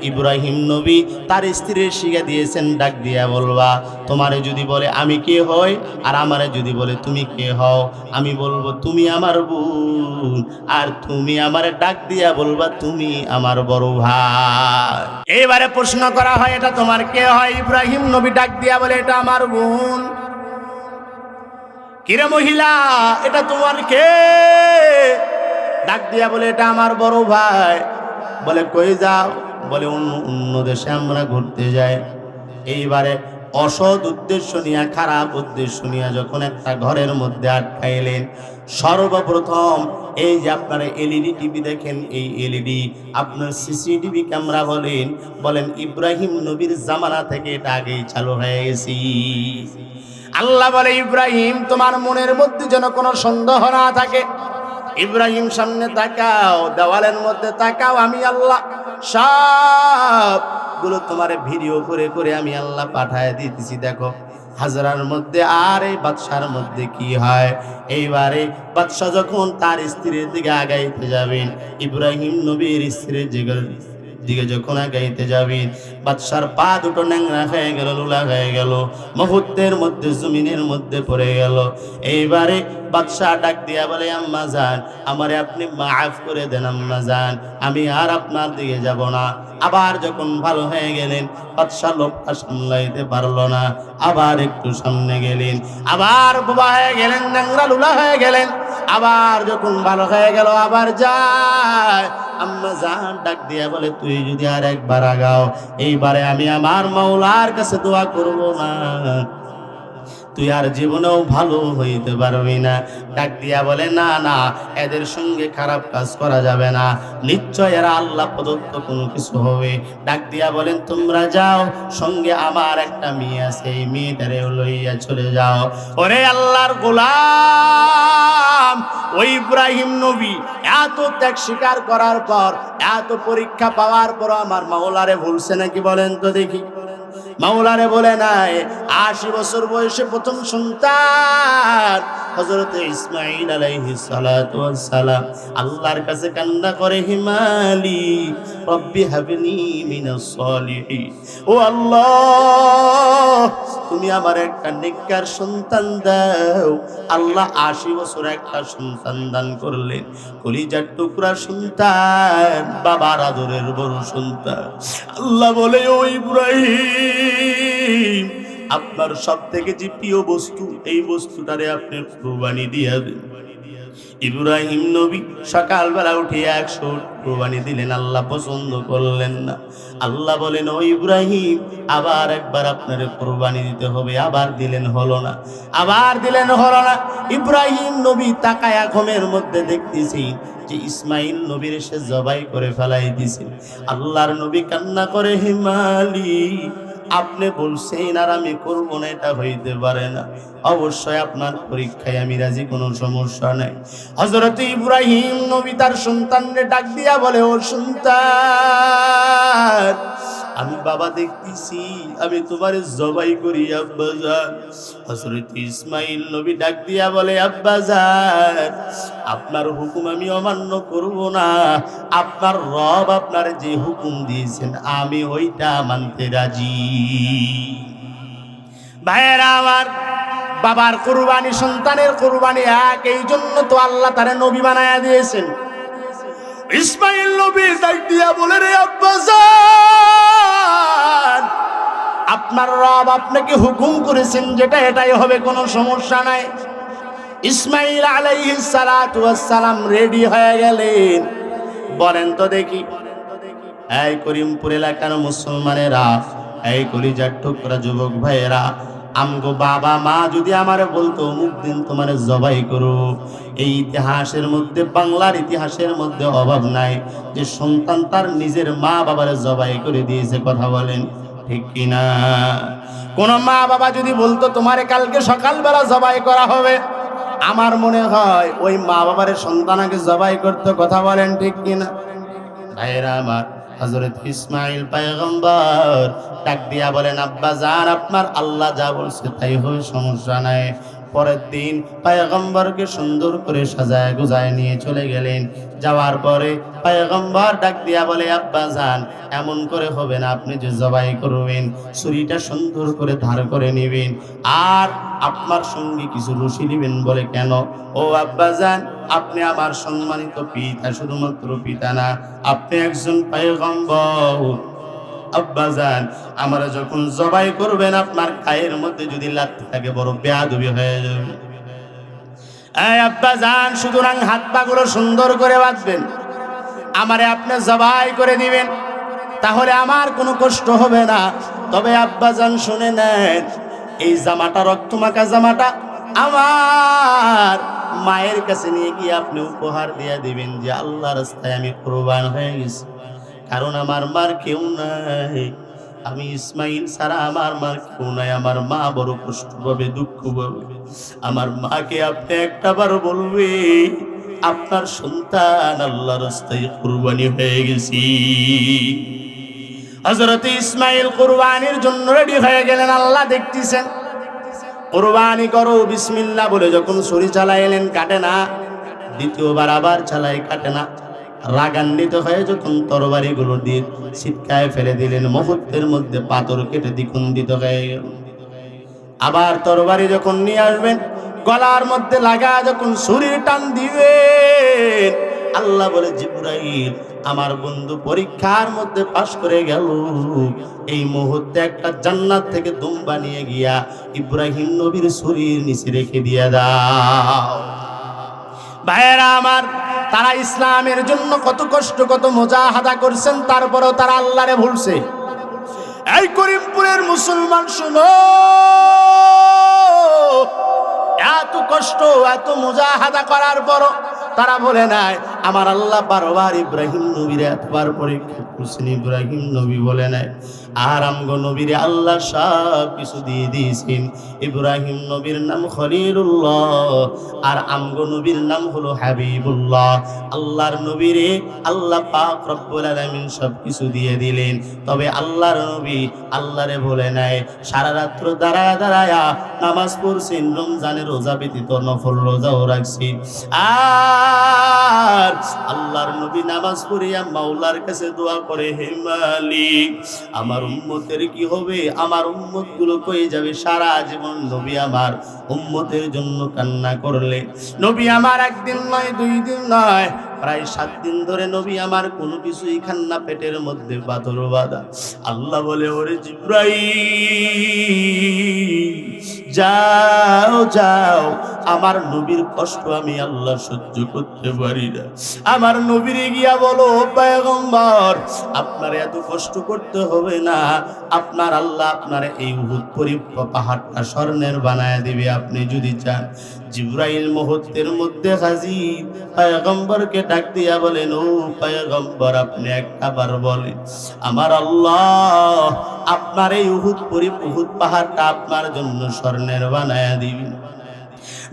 ইব্রাহিম নবী তার স্ত্রীর শিখা দিয়েছেন, ডাক দিয়া বলবা, তোমারে যদি বলে আমি কে হই, আর আমারে যদি বলে তুমি কে হও, আমি বলবো তুমি আমার বোন, আর তুমি আমারে ডাক দিয়া বলবা তুমি আমার বড় ভাই। এবারে প্রশ্ন করা হয়, এটা তোমার কে হয়? ইব্রাহিম নবী ডাক দিয়া বলে, এটা আমার বোন। কিরে মহিলা, এটা তোমার কে? ডাক দিয়া বলে, এটা আমার বড় ভাই। বলে কই যাও? বলে অন্য দেশে আমরা ঘুরতে যাই। এইবারে অসৎ উদ্দেশ্য নিয়ে, খারাপ উদ্দেশ্য নিয়ে যখন একটা ঘরের মধ্যে আটকাইলেন, সর্বপ্রথম এই যে আপনারা এলইডি টিভি দেখেন, এই এলইডি আপনার সিসিটিভি ক্যামেরা বলেন ইব্রাহিম নবীর জামানা থেকে এটা আগেই চালু হয়ে গেছি। আল্লাহ বলে, ইব্রাহিম তোমার মনের মধ্যে যেন কোনো সন্দেহ না থাকে। ইব্রাহিম সামনে তাকাও, দেওয়ালের মধ্যে তাকাও, আমি আল্লাহ সবগুলো তোমার ভিডিও করে করে আমি আল্লাহ পাঠায় দিতেছি। দেখো হাজরার মধ্যে আর এই বাদশার মধ্যে কি হয়। এইবারে বাদশা যখন তার স্ত্রীর দিকে আগাইতে যাবেন, ইব্রাহিম নবীর স্ত্রীর দিকে যখন আগাইতে যাবেন, বাদশার পা দুটো ন্যাংরা হয়ে গেল, লুলা হয়ে গেল, মুহূর্তের মধ্যে জমিনের মধ্যে পড়ে গেল। এইবারে বাদশাহ ডাক দিয়া বলে, আম্মা জান, আমারে আপনি মাফ করে দেন আম্মা জান, আমি আর আপনার দিকে যাব না। আবার যখন ভালো হয়ে গেলেন, বাদশাহ লোকটা সামলাইতে পারলো না, আবার একটু সামনে গেলেন, আবার বোবা হয়ে গেলেন, ন্যাংরা লুলা হয়ে গেলেন। আবার যখন ভালো হয়ে গেল, আবার যায়। আম্মা জান ডাক দিয়া বলে, তুই যদি আর একবার আগাও, এইবারে আমি আমার মাওলার কাছে দোয়া করব না, তুই আর জীবনেও ভালো হইতে পারবি না। ডাক দিয়া বলে, না না, এদের সঙ্গে খারাপ কাজ করা যাবে না, নিশ্চয় এরা আল্লাহ প্রদত্ত কোনো কিছু হবে। ডাক দিয়া বলেন, তোমরা যাও, সঙ্গে আমার একটা মেয়ে আছে, এই মেয়েটারে লইয়া চলে যাও। ওরে আল্লাহর গোলাম, ওই ইব্রাহিম নবী এত ত্যাগ স্বীকার করার পর, এত পরীক্ষা পাওয়ার পর আমার মাওলারে ভুলছে নাকি বলেন তো দেখি? মাওলারে বলে নাই। ৮০ বছর বয়সে প্রথম সন্তান হযরত ইসমাঈল আলাইহিস সালাতু ওয়াস সালাম আল্লাহর কাছে কান্না করে, হে মালিক রব্বি হাবলি মিনাস সলিহিন, ও আল্লাহ তুমি আমার একটা নেককার সন্তান দাও। আল্লাহ ৮০ বছর একটা সন্তান দান করলেন, কলিজার টুকরা সন্তান, বাবার আদরের বড় সন্তান। আল্লাহ বলে, ও ইব্রাহিম, আপনার সব থেকে যে প্রিয় বস্তু, এই বস্তুটারে আপনি কুরবানি দিয়ে দেন। ইব্রাহিম নবী সকালবেলা উঠে ১০০ কুরবানি দিলেন, আল্লাহ পছন্দ করলেন না। আল্লাহ বলেন, ও ইব্রাহিম, আবার একবার আপনার কুরবানি দিতে হবে। আবার দিলেন, হলো না, আবার দিলেন, হলো না। ইব্রাহিম নবী তাকায়া ঘুমের মধ্যে দেখতেছি যে ইসমাইল নবীর সে জবাই করে ফেলাই দিছে। আল্লাহর নবী কান্না করে, হে মালিক, আপনি বলছেন আর আমি করব না, এটা হইতে পারে না, অবশ্যই আপনার পরীক্ষায় আমি রাজি, কোনো সমস্যা নাই। হযরত ইব্রাহিম নবী তার সন্তানকে ডাক দিয়া বলে, ও সন্তান, আমি বাবা দেখতেছি, আমি তোমার জবাই করি আব্বাজান। হযরত ইসমাইল নবী ডাক দিয়া বলে, আব্বাজান, আপনার হুকুম আমি অমান্য করব না, আপনার রব আপনার যে হুকুম দিয়েছেন আমি ওইটা মানতে রাজি। ভাইয়েরা আমার, বাবার কুরবানি, সন্তানের কুরবানি এক, এই জন্য তো আল্লাহ তারে নবী বানায়া দিয়েছেন। ইসমাইল নবী ডাক দিয়া বলে, রে আব্বাজান, আপনার রব আপনাকে হুকুম করেছেন যেটা এটাই হবে, কোনো সমস্যা নাই। ইসমাইল আলাইহিস সালাতু ওয়াস সালাম রেডি হয়ে গেলেন। বলেন তো দেখি, এই করিমপুর এলাকার মুসলমানেরা, এই কলিজার টুকরা যুবক ভাইয়েরা, আমগো বাবা মা যদি আমারে বলতো অমুক দিন তোমার জবাই করো, এই ইতিহাসের মধ্যে, বাংলার ইতিহাসের মধ্যে অভাব নাই যে সন্তান তার নিজের মা বাবারে জবাই করে দিয়েছে। কথা বলেন ঠিক কিনা? কোন মা বাবা যদি বলতো তোমারে কালকে সকালবেলা জবাই করা হবে, আমার মনে হয় ওই মা বাবারে সন্তান আগে জবাই করতো। কথা বলেন ঠিক কিনা? ভাইরা আমার, হযরত ইসমাইল পয়গম্বর ডাক দিয়া বলেন, আব্বা জান, আপনার আল্লাহ যা বলছে তাই হবে, সমস্যা নাই। পরের দিন পয়গম্বরকে সুন্দর করে সাজায় গুজায় নিয়ে চলে গেলেন। যাওয়ার পরে পয়গম্বর ডাক দিয়া বলে, আব্বা জান, এমন করে হবে না, আপনি যে জবাই করবেন ছুরিটা সুন্দর করে ধার করে নেবেন, আর আপনার সঙ্গে কিছু রশি নেবেন। বলে, কেন? ও আব্বা জান, আপনি আমার সম্মানিত পিতা, শুধুমাত্র পিতা না, আপনি একজন পয়গম্বর। আব্বাজান, আমরা যখন জবাই করবেন আপনার গায়ের মধ্যে যদি লাথি থাকে বড় বেয়াদবি হয়ে যাবে। এই আব্বাজান, সুতরাং হাত পাগুলো সুন্দর করে বাঁধবেন, আমারে আপনি জবাই করে দিবেন, তাহলে আমার কোনো কষ্ট হবে না। তবে আব্বাজান শুনে নেন, এই জামাটা, রক্তমাখা জামাটা আমার মায়ের কাছে নিয়ে গিয়ে আপনি উপহার দিয়ে দিবেন যে আল্লাহর রাস্তায় আমি কুরবান হয়ে গেছি। কারণ আমার মার কেউ নাই, আমি ইসমাইল ছাড়া আমার মার কেউ নাই। আমার মা বড় কষ্ট পাবে, দুঃখ পাবে। আমার মাকে আপনি একটাবার বলবে আপনার সন্তান আল্লাহর রাস্তায় কুরবানি হয়ে গেছি। হযরত ইসমাইল কুরবানির জন্য রেডি হয়ে গেলেন। আল্লাহ দেখতেছেন, কুরবানি করো বিসমিল্লাহ বলে যখন ছুরি চালাইলেন, কাটে না। দ্বিতীয়বার আবার চালাই, কাটে না। রাগান্বিত হয়ে যখন তরবারিগুলো দিয়ে ছিটকায় ফেলে দিলেন, মুহূর্তের মধ্যে পাথর কেটে দ্বিখণ্ডিত হয়ে গেল। আবার তরবারি যখন নিয়ে আসবেন, গলার মধ্যে লাগা যখন ছুরির টান দিবেন, আল্লাহ বলে জিবরাইল আমার বন্ধু পরীক্ষার মধ্যে পাশ করে গেল, এই মুহূর্তে একটা জান্নাত থেকে দুম্বা নিয়ে গিয়া ইব্রাহিম নবীর ছুরির নিচে রেখে দিয়ে দাও। ভাইয়েরা আমার, তারা ইসলামের জন্য কত কষ্ট কত মুজাহাদা করছেন, তারপরেও তারা আল্লাহরে ভুলছে। এই করিমপুরের মুসলমান শুনো, এত কষ্ট এত মুজাহাদা করার পরও তারা বলে নাই আমার আল্লাহ বারবার ইব্রাহিম নবীর এতবার পরীক্ষা করছেন, ইব্রাহিম নবী বলে নাই আর আমগো নবীরে আল্লাহ সব কিছু দিয়ে দিয়েছেন। ইব্রাহিম নবীর নাম খলিলুল্লাহ আর আমগো নবীর নাম হলো হাবিবুল্লাহ। আল্লাহর নবীরে আল্লাহ পাক রব্বুল আলামিন সব কিছু দিয়ে দিলেন, তবে আল্লাহর নবী আল্লাহরে বলে নাই। সারা রাত্র দাঁড়ায় দাঁড়ায় নামাজ পড়ছেন, রমজানের রোজা ব্যতীত নফল রোজাও রাখছেন। আর আল্লাহর নবী নামাজ পড়িয়া মাওলার কাছে দোয়া করে, হে মালিক আমার উম্মতের কি হবে, আমার উম্মত গুলো কই যাবে সারা জীবন। নবী আমার উম্মতের জন্য কান্না করলে, নবী আমার একদিন নয় দুই দিন নয় প্রায় 7 দিন ধরে নবী আমার কোনো কিছুই খান না, পেটের মধ্যে পাথর বাঁধা। আল্লাহ বলে, ওরে জিবরাইল যাও যাও, আমার নবীর কষ্ট আমি আল্লাহ সহ্য করতে পারি না। আমার নবীরে গিয়া বলো, পয়গম্বর আপনার এত কষ্ট করতে হবে না, আপনার আল্লাহ আপনার এই উহুদ পাহাড়টা স্বর্ণের বানায় দিবে আপনি যদি চান। জিবরাইল মুহূর্তের মধ্যে হাজির, পয়গম্বরকে ডাক দিয়া বলেন, ও পয়গম্বর আপনি একবার বলেন আমার আল্লাহ আপনার এই উহুদ পাহাড়টা আপনার জন্য স্বর্ণের বানায়া দিবেন।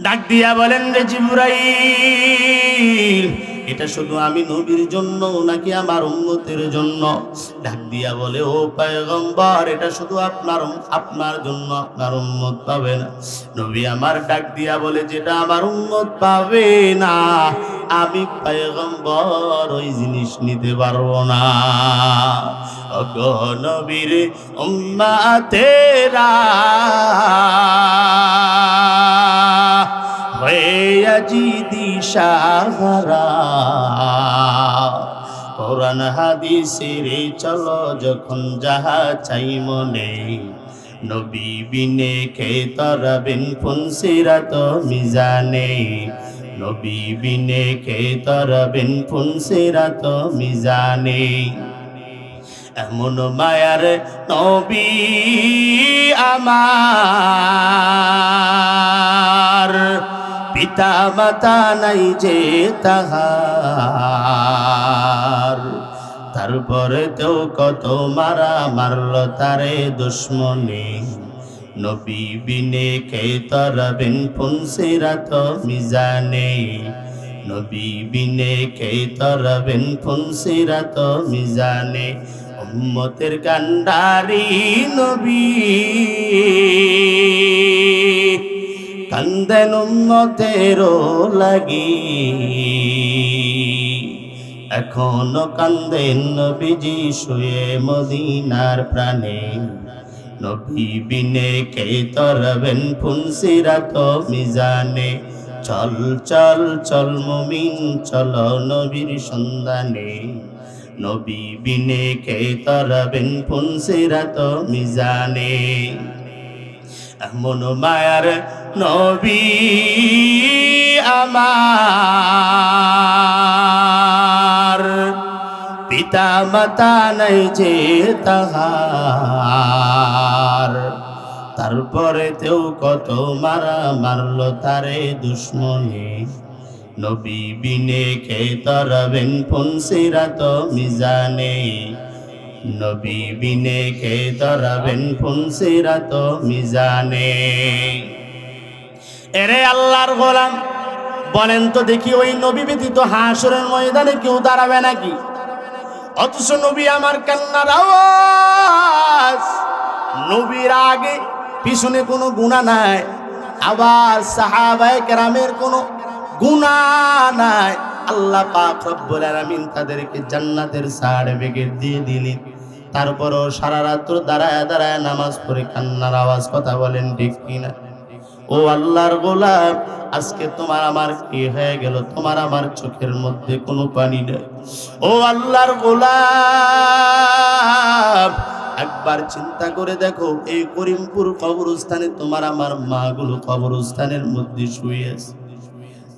ডাক দিয়া বলেন, রে জিবরাইল এটা শুধু আমি নবীর জন্য নাকি আমার উম্মতের জন্য? ডাক দিয়া বলে, ও পয়গম্বর এটা শুধু আপনার জন্য, আপনার উম্মত পাবে না। নবী আমার ডাক দিয়া বলে, যেটা আমার উম্মত পাবে না আমি পয়গম্বর ওই জিনিস নিতে পারবো না। ওগো নবীর উম্মতেরা হয়ে আজি দিশাহারা, কোরআন হাদিসের চলো যখন যাহা চাই মনে, নবী বিনে কে তরাবেন ফুনসিরাত মিজানে, নবী বিনে কে তরাবেন ফুনসিরাত মিজানে। এমন মায়ার নবী আমার, পিতা মাতা নাই যে তাহার, তারপরে তো কত মারা মারল তারে দুশ্মনে, নবী বিনে কে তরাবেন ফুনসিরাত মিজানে, নবী বিনে কে তরাবেন ফুনসিরাত মিজানে। উম্মতের কান্ডারি নবী কান্দেন উম্মতেরও লাগি, এখনো কান্দেন নবীজি শুয়ে মদিনার প্রাণে, নবী বিনে কে তরাবেন ফুনসিরাত মিজানে। চল চল চল মুমিন চল নবীর সন্ধানে, নবী বিনে কে তরাবেন ফুনসিরাত মিজানে। এমন মায়ার নবী আমার, পিতা মাতা নাই যে তাহার, তারপরে তেও কত মারা মারল তারে দুশ্মনে, নবী বিনে কে তরাবেন ফুনসিরাত মিজানে, নবী বিনে কে তরাবেন ফুনসিরাত মিজানে। এরে আল্লাহর গোলাম বলেন তো দেখি, ওই নবী ব্যতীত হাসরের ময়দানে কেউ দাঁড়াবে নাকি? অথচ নবী আমার কান্নার আওয়াজ, নবীর আগে পিছনে কোনো গুনাহ নাই, আবার সাহাবায়ে কেরামের কোনো গুনাহ নাই, আল্লাহ পাক রব্বুল আলামিন তাদেরকে জান্নাতের সার্টিফিকেট দিয়ে দিলেন। তারপরও সারা রাত্র দাঁড়ায় দাঁড়ায় নামাজ পড়ে কান্নার আওয়াজ, কথা বলেন ঠিক কিনা? ও আল্লাহর গোলাম, আজকে তোমার আমার কি হয়ে গেল? তোমার আমার চোখের মধ্যে কোনো পানি নেই। ও আল্লাহর গোলাম, একবার চিন্তা করে দেখো, এই করিমপুর কবরস্থানে তোমার আমার মাগুলো কবরস্থানের মধ্যে শুয়ে আছে।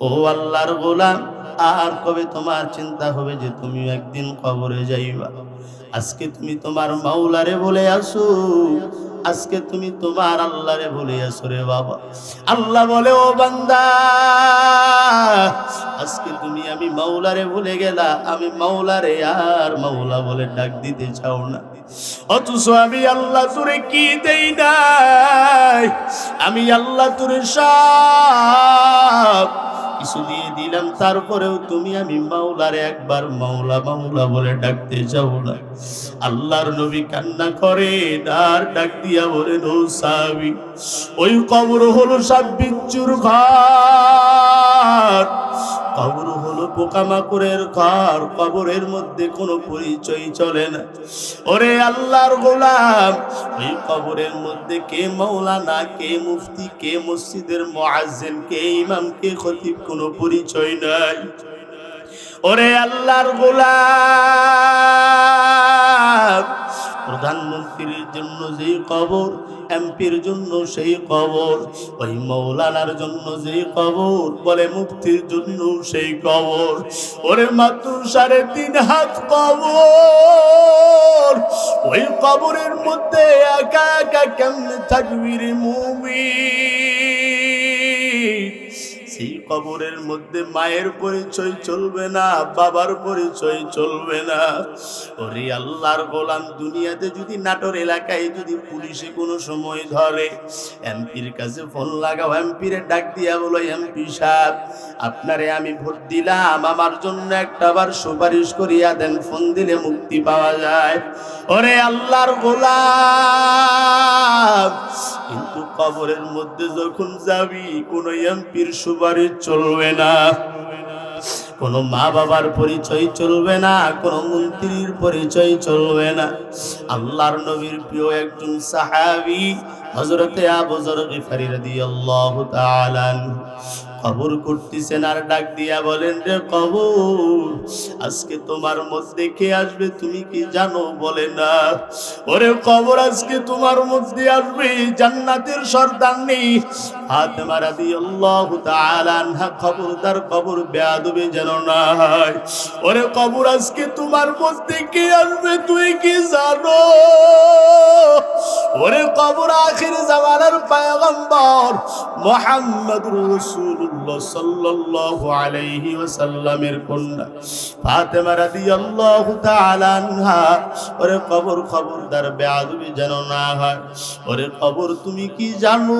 ও আল্লাহর গোলাম, আর কবে তোমার চিন্তা হবে যে তুমি একদিন কবরে যাইবা? আজকে তুমি তোমার মাওলারে বলে আসো, আজকে তুমি তোমার আল্লাহরে বলে আসো রে বাবা। আল্লাহ বলে, ও বান্দা, আজকে তুমি আমি মাওলারে বলে গেলা, আমি মাওলারে আর মাওলা বলে ডাক দিতে চাও না। অথচ আমি আল্লাহ তোরে কি দেই নাই? আমি আল্লাহ তোরে সব কিছু দিয়ে দিলাম, তারপরেও তুমি আমি মাওলারে একবার মাওলা মাওলা বলে ডাকতে যাও না। আল্লাহর নবী কান্না করে আর ডাক দিয়া বলেন, ও সাহাবী, ওই কবর হলো সব বিচ্ছুর ঘর, কবর হলো পোকামাকড়ের ঘর, কবরের মধ্যে কোনো পরিচয় চলে না। ওরে আল্লাহর গোলাম, ওই কবরের মধ্যে কে মাওলানা, কে মুফতি, কে মসজিদের মুয়াজ্জিন, কে ইমাম, কে খতিব, কোনো পরিচয় নাই। ওরে আল্লাহর গোলাম, প্রধানমন্ত্রীর জন্য যেই কবর, এমপির জন্য সেই কবর, ওই মৌলানার জন্য যেই কবর, বলে মুফতির জন্য সেই কবর। ওরে মাত্র 3.5 হাত কবর, ওই কবরের মধ্যে একা একা কেমনে থাকবি রে মুমিন? সেই কবরের মধ্যে মায়ের পরিচয় চলবে না, বাবার পরিচয় চলবে না। ওরে আল্লাহর গোলাম, দুনিয়াতে যদি নাটোর এলাকায় যদি পুলিশে কোনো সময় ধরে, এমপির কাছে ফোন লাগাও, এমপিরে ডাক দিয়া বলো, এমপি সাহেব, আপনারে আমি ভোট দিলাম, আমার জন্য একটাবার সুপারিশ করিয়া দেন, ফোন দিলে মুক্তি পাওয়া যায়। ওরে আল্লাহর গোলাম, কিন্তু কবরের মধ্যে যখন যাবি, কোন এমপির সুপারিশ চলবে না, কোন মা বাবার পরিচয় চলবে না, কোন মন্ত্রীর পরিচয় চলবে না। আল্লাহর নবীর প্রিয় একজন সাহাবী হযরতে আবু যর গিফারী রাদিয়াল্লাহু তাআলা কবর করতেছেন, আর ডাক দিয়া বলেন, রে কবর, আজকে তোমার মধ্যে কে আসবে তুমি কি জানো? বলে না। ওরে কবর, আজকে তোমার মধ্যে আসবে জান্নাতের সর্দারনি ফাতেমা রাদিয়াল্লাহু তাআলা আনহা। খবরদার, কবর বেয়াদবি যেন না হয়। ওরে কবর, আজকে তোমার মধ্যে কে আসবে তুই কি জানো? ওরে কবর, আখির জামানার পয়গম্বর মুহাম্মদুর রাসূলুল্লাহ সাল্লাল্লাহু আলাইহি ওয়াসাল্লামের কন্যা ফাতেমা রাদিয়াল্লাহু তাআলা আনহা। ওরে কবর, খবরদার বেয়াদবি যেন না হয়। ওরে কবর, তুমি কি জানো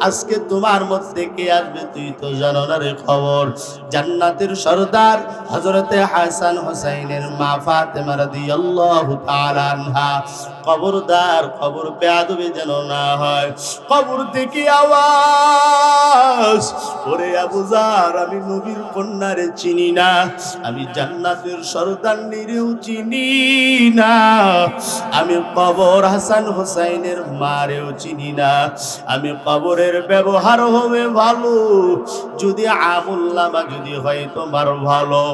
আজকে তোমার মধ্যে কে আসবে তুই তো জানো না রে খবর? জান্নাতের সরদার হযরতে হাসান হোসাইনের মা ফাতেমা রাদিয়াল্লাহু তাআলা আনহা। খবরদার, কবর বেয়াদবি যেন না হয়। কবর থেকে আওয়াজ, ওরে আবু যর, আমি নবীর কন্যারে চিনি না, আমি জান্নাতের সরদারনিরেও চিনি না, আমি কবর হাসান হোসাইনের মারেও চিনি না। আমি কবরের ব্যবহার হবে ভালো যদি আমুল্লামা যদি হয় তোমার ভালো,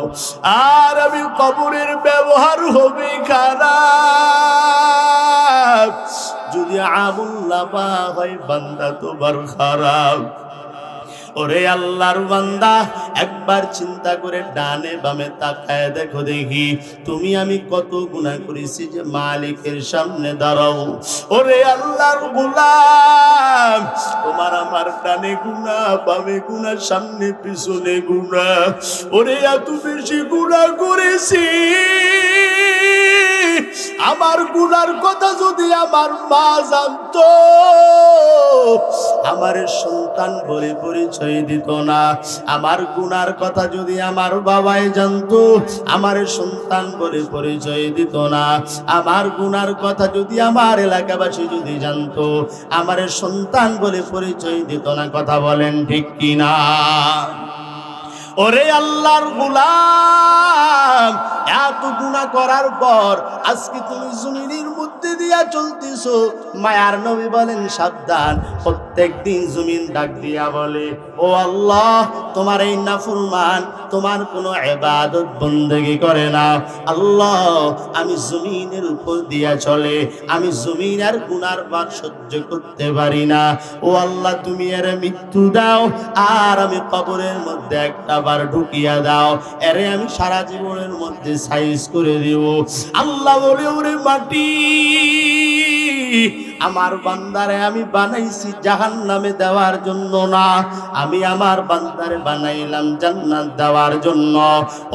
আর আমি কবরের ব্যবহার হবে খারাপ যদি আমুল্লামা হয় বান্দা তোমার খারাপ। ওরে আল্লাহর বান্দা, একবার চিন্তা করে ডানে বামে তাকায় দেখো দেখি তুমি আমি কত গুনাহ করেছি যে মালিকের সামনে দাঁড়াও। ওরে আল্লাহর গোলাম, তোমার আমার ডানে গুনাহ, বামে গুনাহ, সামনে পিছনে গুনাহ। ওরে এত বেশি গুনাহ করেছি, আমার গুনার কথা যদি আমার মা জানতো, আমার সন্তান বলে পরিচয় দিত না। আমার গুনার কথা যদি আমার বাবাই জানতো, আমার সন্তান বলে পরিচয় দিত না। আমার গুনার কথা যদি আমার এলাকাবাসী যদি জানতো, আমার সন্তান বলে পরিচয় দিত না। কথা বলেন ঠিক কিনা? ওরে আল্লাহর গোলাম, এত গুনাহ করার পর আজকে তুমি জমিনের মধ্যে দিয়া চলতেছো। মায়ার নবী বলেন সাবধান। প্রত্যেকদিন জমিন ডাক দিয়া বলে, ও আল্লাহ, তোমার এই নাফরমান তোমার কোনো ইবাদত বন্দেগী করে না। আল্লাহ, আমি জমিনের উপর দিয়া চলে, আমি জমিন আর গুনার ভার সহ্য করতে পারি না। ও আল্লাহ, তুমি এর মৃত্যু দাও, আর আমি কবরের মধ্যে একটা বার ঢুকিয়া দাও, এরে আমি সারা জীবনের মধ্যে সাইজ করে দিব। আল্লাহ বলে, ওরে মাটি, আমার বান্দারে আমি বানাইছি জাহান্নামে দেওয়ার জন্য না, আমি আমার বান্দারে বানাইলাম জান্নাত দেওয়ার জন্য।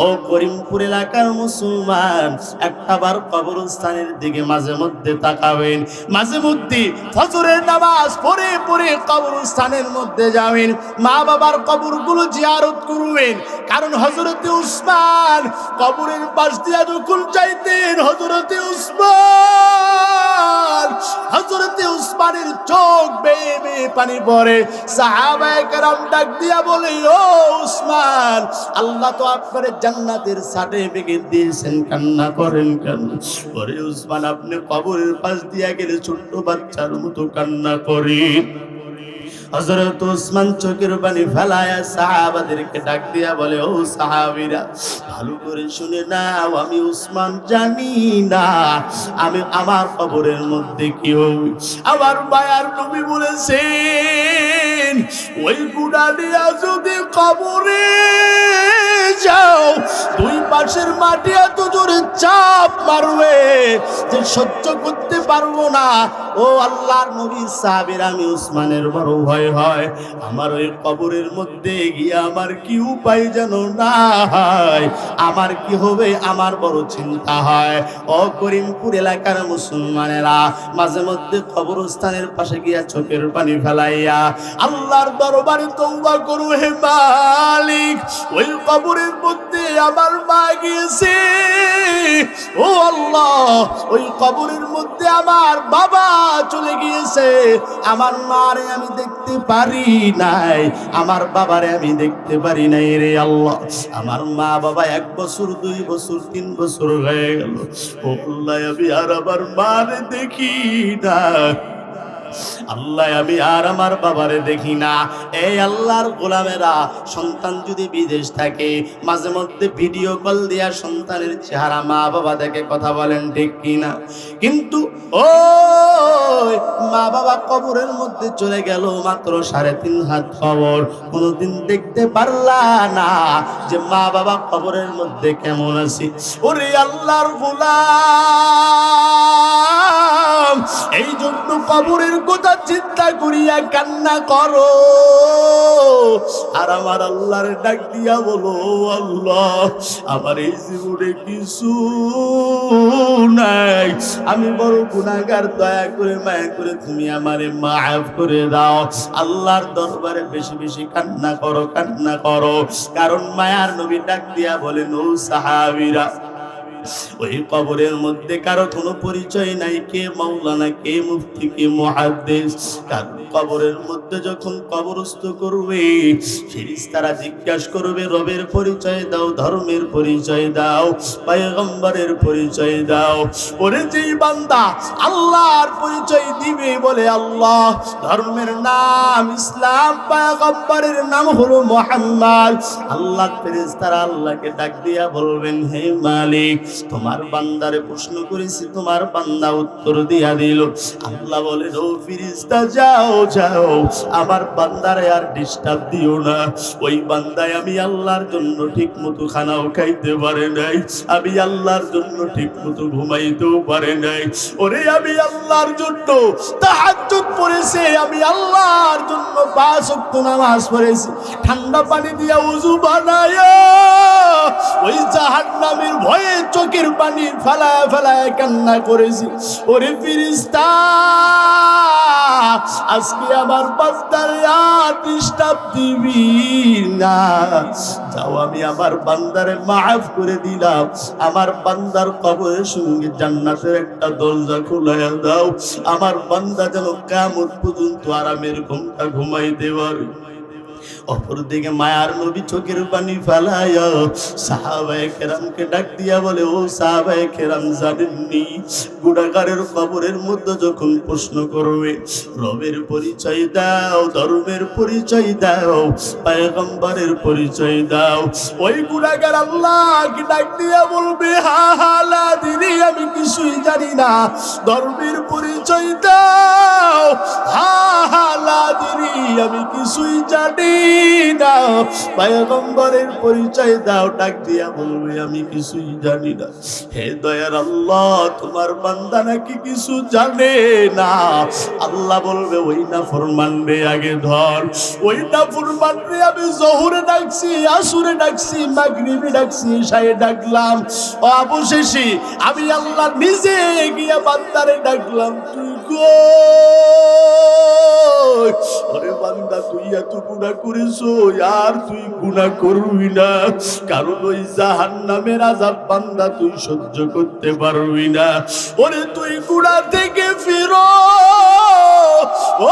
ও করিমপুর এলাকার মুসলমান, একটাবার কবরস্থানের দিকে মাঝে মধ্যে তাকাবেন, মাঝে মধ্যে ফজরের নামাজ পড়ে পড়ে কবরস্থানের মধ্যে যাবেন, মা বাবার কবরগুলো জিয়ারত করবেন। কারণ হযরতে উসমান কবরের পাশ দিয়া যখন যাইতেন, হযরতে উসমানের চোখ বেয়ে বেয়ে পানি পড়ে। সাহাবায়ে কেরাম ডাক দিয়া বলে, ও উসমান, আল্লাহ তো আপনার জান্নাতের সার্টিফিকেট দিয়েছেন, কান্না করেন কেন? ওরে উসমান, আপনি কবরের পাশ দিয়া গেলে ছোট্ট বাচ্চার মতো কান্না করেন। হযরত উসমান চোখের পানি ফেলায়া সাহাবাদেরকে ডাক দিয়া বলে, ও সাহাবীরা, ভালো করে শুনে নাও, আমি উসমান জানি না আমি আমার কবরের মধ্যে কি হবে। আমার মায়ার নবী বলেছেন, ওই গুনাহ নিয়া যদি কবরে যাও, দুই পাশের মাটি এত জোরে চাপ মারবে যে সহ্য করতে পারবো না। ও আল্লাহর নবী, সাহাবীরা, আমি উসমানের বড় ভয় হয়। আমার ওই কবরের মধ্যে গিয়ে আমার কি উপায় যেন না হয়, আমার কি হবে, আমার বড় চিন্তা হয়। ও করিমপুর এলাকার মুসলমানেরা, মাঝে মধ্যে কবরস্থানের পাশে গিয়া চোখের পানি ফেলাইয়া আল্লাহর দরবারে তওবা করো। হে মালিক, ওই কবরের মধ্যে আমার মা গিয়েছে, ও আল্লাহ, ওই কবরের মধ্যে আমার বাবা চলে গিয়েছে, আমার মারে আমি দেখতে পারি নাই, আমার বাবারে আমি দেখতে পারি নাই রে আল্লাহ। আমার মা বাবা 1 বছর 2 বছর 3 বছর হয়ে গেল, ও আল্লাহ, আমি আর আমার মারে দেখি না। আল্লাহ, আমি আর আমার বাবারে দেখি না। এই আল্লাহর গোলামেরা, সন্তান যদি বিদেশ থাকে, মাঝে মধ্যে ভিডিও কল দিয়া সন্তানের চেহারা মা বাবা দেখে, কথা বলেন ঠিক কিনা? কিন্তু ও মা বাবা কবরের মধ্যে চলে গেল, মাত্র 3.5 হাত কবর, কোনোদিন দেখতে পারলা না যে মা বাবা কবরের মধ্যে কেমন আছে। ওরে আল্লাহর গোলাম, এই জন্য কবরের কথা চিন্তা করিয়া কান্না করো, আর আমার আল্লাহর ডাক দিয়া বলো, আল্লাহ, আমার এই জীবনে কিছু নাই, আমি বড় গুনাহগার, দয়া করে মায়া করে তুমি আমারে মাফ করে দাও। আল্লাহর দরবারে বেশি বেশি কান্না করো, কান্না করো। কারণ মায়ার নবী ডাক দিয়া বলেন, ও সাহাবীরা, ওই কবরের মধ্যে কারো কোনো পরিচয় নাই, কে মাওলানা, কে মুফতি, কে মুহাদ্দিস। কারণ কবরের মধ্যে যখন কবরস্থ করবে, ফেরেশতারা জিজ্ঞাসা করবে, রবের পরিচয় দাও, ধর্মের পরিচয় দাও, পয়গম্বরের পরিচয় দাও। ওরে যেই বান্দা আল্লাহর পরিচয় দিবে, বলে আল্লাহ, ধর্মের নাম ইসলাম, পয়গম্বরের নাম হলো মুহাম্মদ, আল্লাহ ফেরেশতারা আল্লাহকে ডাক দিয়া বলবেন, হে মালিক, তোমার বান্দারে প্রশ্ন করেছি, তোমার বান্দা উত্তর দিয়া দিল। আল্লাহ বলে, ও ফেরেশতা, যাও যাও, আমার বান্দারে আর ডিস্টার্ব দিও না। ওই বান্দায় আমি আল্লাহর জন্য ঠিক মতো খানাও খাইতে পারে নাই, আমি আল্লাহর জন্য ঠিক মতো ঘুমাইতেও পারে নাই। ওরে, আমি আল্লাহর জন্য তাহাজ্জুদ পড়েছে, আমি আল্লাহর জন্য 5 ওয়াক্ত নামাজ পড়েছি, ঠান্ডা পানি দিয়া ওযু বানায়া ওই জাহান্নামের ভয়ে চোখের পানি ফেলায় ফেলায় কান্না করেছি। ওরে ফেরেশতা, আজকে আমার বান্দারে আর ডিস্টার্ব দিবি না, যাও, আমি আমার বান্দারে মাফ করে দিলাম, আমার বান্দার কবরের সঙ্গে জান্নাতের একটা দরজা খুলাইয়া দাও, আমার বান্দা যেন কিয়ামত পর্যন্ত আরামের ঘুমটা ঘুমাইতে পারে। অপরদিকে মায়ার নবী চোখের পানি ফেলায়া সাহাবায়ে কেরামকে ডাক দিয়া বলে, ও সাহাবায়ে কেরাম, জানেননি গুনাহগারের কবরের মধ্যে যখন প্রশ্ন করবে রবের পরিচয় দাও, ধর্মের পরিচয় দাও, পয়গম্বরের পরিচয় দাও, ওই গুনাহগার আল্লাহকে ডাক দিয়া বলবে, হা হা লা দিনি, আমি কিছুই জানি না। ধর্মের পরিচয় দাও, হা হা লা দিনি, আমি কিছুই জানি না। পয়গম্বরের পরিচয় দাও, ডাক দিয়া বলবে, আমি কিছুই জানি না। হে দয়ার আল্লাহ, তোমার বান্দা নাকি কিছু জানে না। আল্লাহ বলবে, ওই নাফরমান রে আগে ধর, ওই নাফরমান রে আমি জোহরে ডাকছি, আসরে ডাকছি, মাগরিবে ডাকছি, ইশায়ে ডাকলাম, অবশেষে আমি আল্লাহ নিজে গিয়ে বান্দারে ডাকলাম, তুই কই? ওরে বান্দা, তুই এত গুনাহ করেছো, আর তুই গুনাহ করবি না, কারণ ওই জাহান্নামের আযাব বান্দা তুই সহ্য করতে পারবি না। ওরে তুই গুনাহ থেকে ফিরো।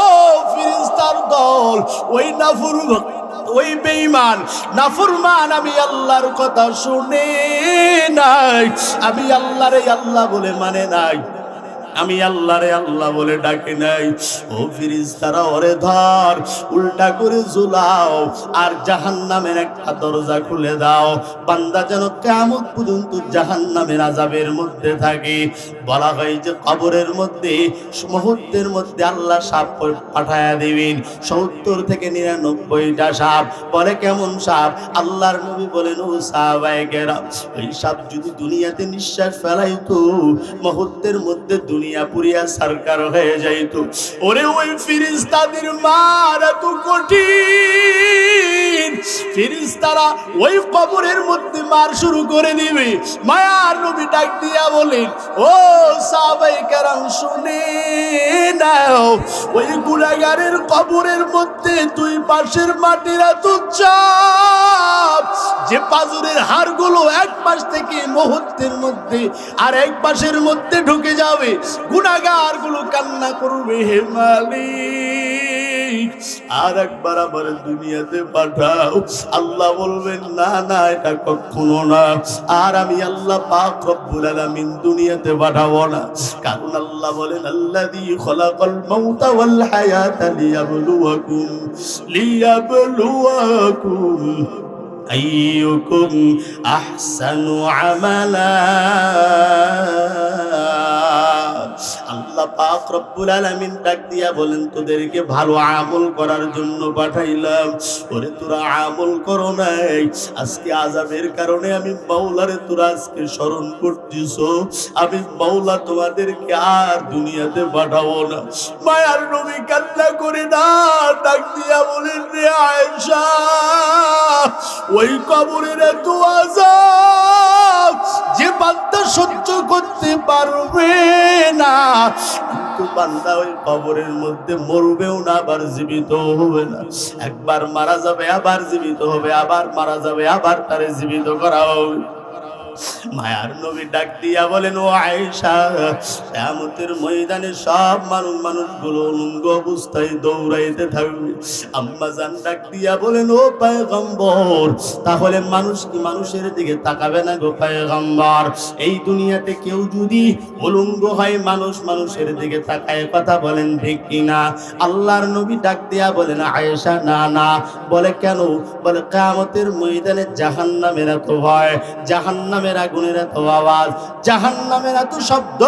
ও ফেরেশতার দল, ওই নাফরমান, ওই বেঈমান নাফরমান আমি আল্লাহর কথা শুনে নাই, আমি আল্লাহরে আল্লাহ বলে মানে নাই, আমি আল্লাহরে আল্লাহ বলে ডাকে নাই। ও ফেরেশতারা, ওরে ধর, উল্টা করে ঝুলাও, আর জাহান্নামের একটা দরজা খুলে দাও, বান্দা যেন কিয়ামত পর্যন্ত জাহান্নামের আযাবের মধ্যে থাকে। বলা হয় যে কবরের মধ্যে মুহূর্তের মধ্যে আল্লাহ সাপ পাঠায়া দিবেন ৭০ থেকে ৯৯টা সাপ। বলে কেমন সাপ? আল্লাহর নবী বলেন, ও সাহাবায়ে কেরাম, ওই সাপ যদি দুনিয়াতে নিঃশ্বাস ফেলাইতো, মুহূর্তের মধ্যে দুনিয়া পুরিয়া সরকার হয়ে যাইতো। ওরে ওই ফেরেশতাদের মার এত কঠিন, ফেরেশতারা ওই কবরের মধ্যে মার শুরু করে দিবে। মায়ার নবী ডাক দিয়া বলেন, ও সাহাবায়ে কেরাম, শুনে নাও, ওই গুনাহগারের কবরের মধ্যে দুই পাশের মাটির এত চাপ যে পাজরের হাড়গুলো এক পাশ থেকে মুহূর্তের মধ্যে আর এক পাশের মধ্যে ঢুকে যাবে। গুনাহগার গুলো কান্না করবে, হে মালিক, আর একবার আমার দুনিয়াতে পাঠাও। আল্লাহ বলবেন, না না, এটা কখনো না, আর আমি আল্লাহ পাক রব্বুল আলামিন দুনিয়াতে পাঠাবো না। কারণ আল্লাহ বলেন, আল্লাযী খলাকাল মাউতা ওয়াল হায়াতা লিয়াবলুয়াকুম আইয়ুকুম আহসানু আমালা। আল্লাহ পাক রব্বুল আলামিন ডাক দিয়া বলেন, তোদেরকে ভালো আমল করার জন্য পাঠাইলাম। ওরে তোরা আমল করো নাই, আজকে আযাবের কারণে আমি মাওলারে তোরা আজকে স্মরণ করতেছ, আমি মাওলা তোমাদেরকে আর দুনিয়াতে পাঠাবো না। মায়ার নবী কান্না করে না, ডাক দিয়া বলেন, রে আয়েশা, ওই কবরের এত আযাব যে বান্দা সহ্য করতে পারবে না, কিন্তু বান্দা ওই কবরের মধ্যে মরবেও না, আবার জীবিত হবে না। একবার মারা যাবে, আবার জীবিত হবে, আবার মারা যাবে, আবার তারে জীবিত করা হবে। মায়ার নবী ডাক দিয়া বলেন, ও আয়েশা, কিয়ামতের ময়দানে সব মানুষগুলো উলঙ্গ অবস্থায় দৌড়াইতে থাকবে। আম্মা জান ডাক দিয়া বলেন, ও পয়গম্বর, তাহলে মানুষ কি মানুষের দিকে তাকাবে না গো পয়গম্বর? এই দুনিয়াতে কেউ যদি উলঙ্গ হয়, মানুষ মানুষের দিকে তাকায়, কথা বলেন ঠিক কিনা? আল্লাহর নবী ডাক দিয়া বলেন, আয়েশা, না না। বলে কেন? বলে কিয়ামতের ময়দানে জাহান্নামের এত ভয়, জাহান্নামের আগুনের এত আওয়াজ, জাহান্নামের এত শব্দ,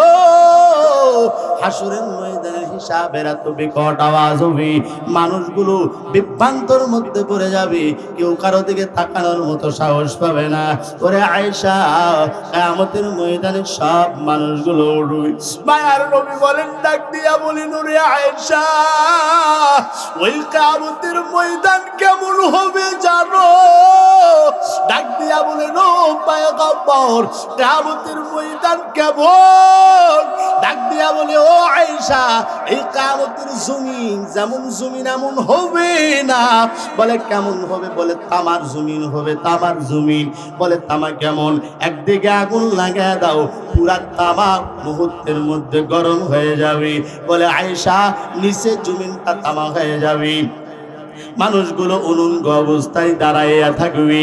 হাসরের ময়দানের হিসাবের এত বিকট আওয়াজ হবে, মানুষগুলো বিভ্রান্তর মধ্যে পড়ে যাবে, কেউ কারো দিকে তাকানোর মতো সাহস পাবে না। ওরে আয়েশা, কিয়ামতের ময়দানে সব মানুষগুলো উঠবে। মায়ার নবী বলেন, ডাক দিয়া বলেন, ওরে আয়েশা, ওই কিয়ামতের ময়দান কেমন হবে জানো? ডাক দিয়া বলেন, ও পয়গম্বর, কিয়ামতের ময়দান কেমন? ডাক দিয়া বলে, ও আয়েশা, এই কিয়ামতের জমিন যেমন জমিন এমন হবে না। বলে কেমন হবে? বলে তামার জমিন হবে, তামার জমিন। বলে তামা কেমন? একদিকে আগুন লাগায় দাও, পুরা তামা মুহূর্তের মধ্যে গরম হয়ে যাবে। বলে আয়েশা, নিচে জমিনটা তামা হয়ে যাবে। মানুষগুলো উলঙ্গ অবস্থায় দাঁড়াইয়া থাকবে।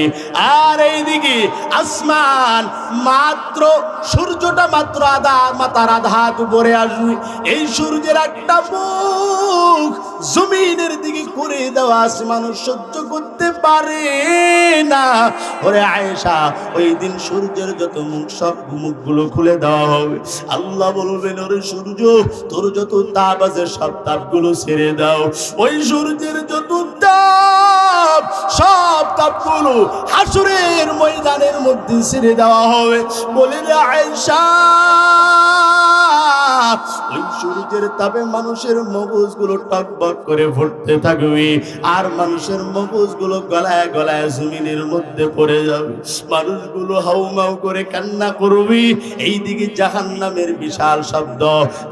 আর এইদিকে আসমান মাত্র সূর্যটা মাত্র মাথার আধা হাত উপরে আসবে। এই সূর্যের একটা মুখ জমিনের দিকে করে দেওয়া আছে, মানুষ সহ্য করতে পারে না। ওরে আয়েশা, ওই দিন সূর্যের যত মুখ সব মুখগুলো খুলে দেওয়া হবে। আল্লাহ বলবেন, ওরে সূর্য, তোর যত তাপ আছে সব তাপগুলো ছেড়ে দাও। ওই সূর্যের যত তাপ, সব তাপগুলো হাসরের ময়দানের মধ্যে ছেড়ে দেওয়া হবে। বলে রে আয়েশা, ওই সূর্যের তাপে মানুষের মগজগুলো টকবক করে ফুটতে থাকবে, আর মানুষের মগজগুলো গলায় গলায় জমিনের মধ্যে পড়ে যাবে। মানুষগুলো হাউমাউ করে কান্না করবে। এইদিকে জাহান্নামের বিশাল শব্দ,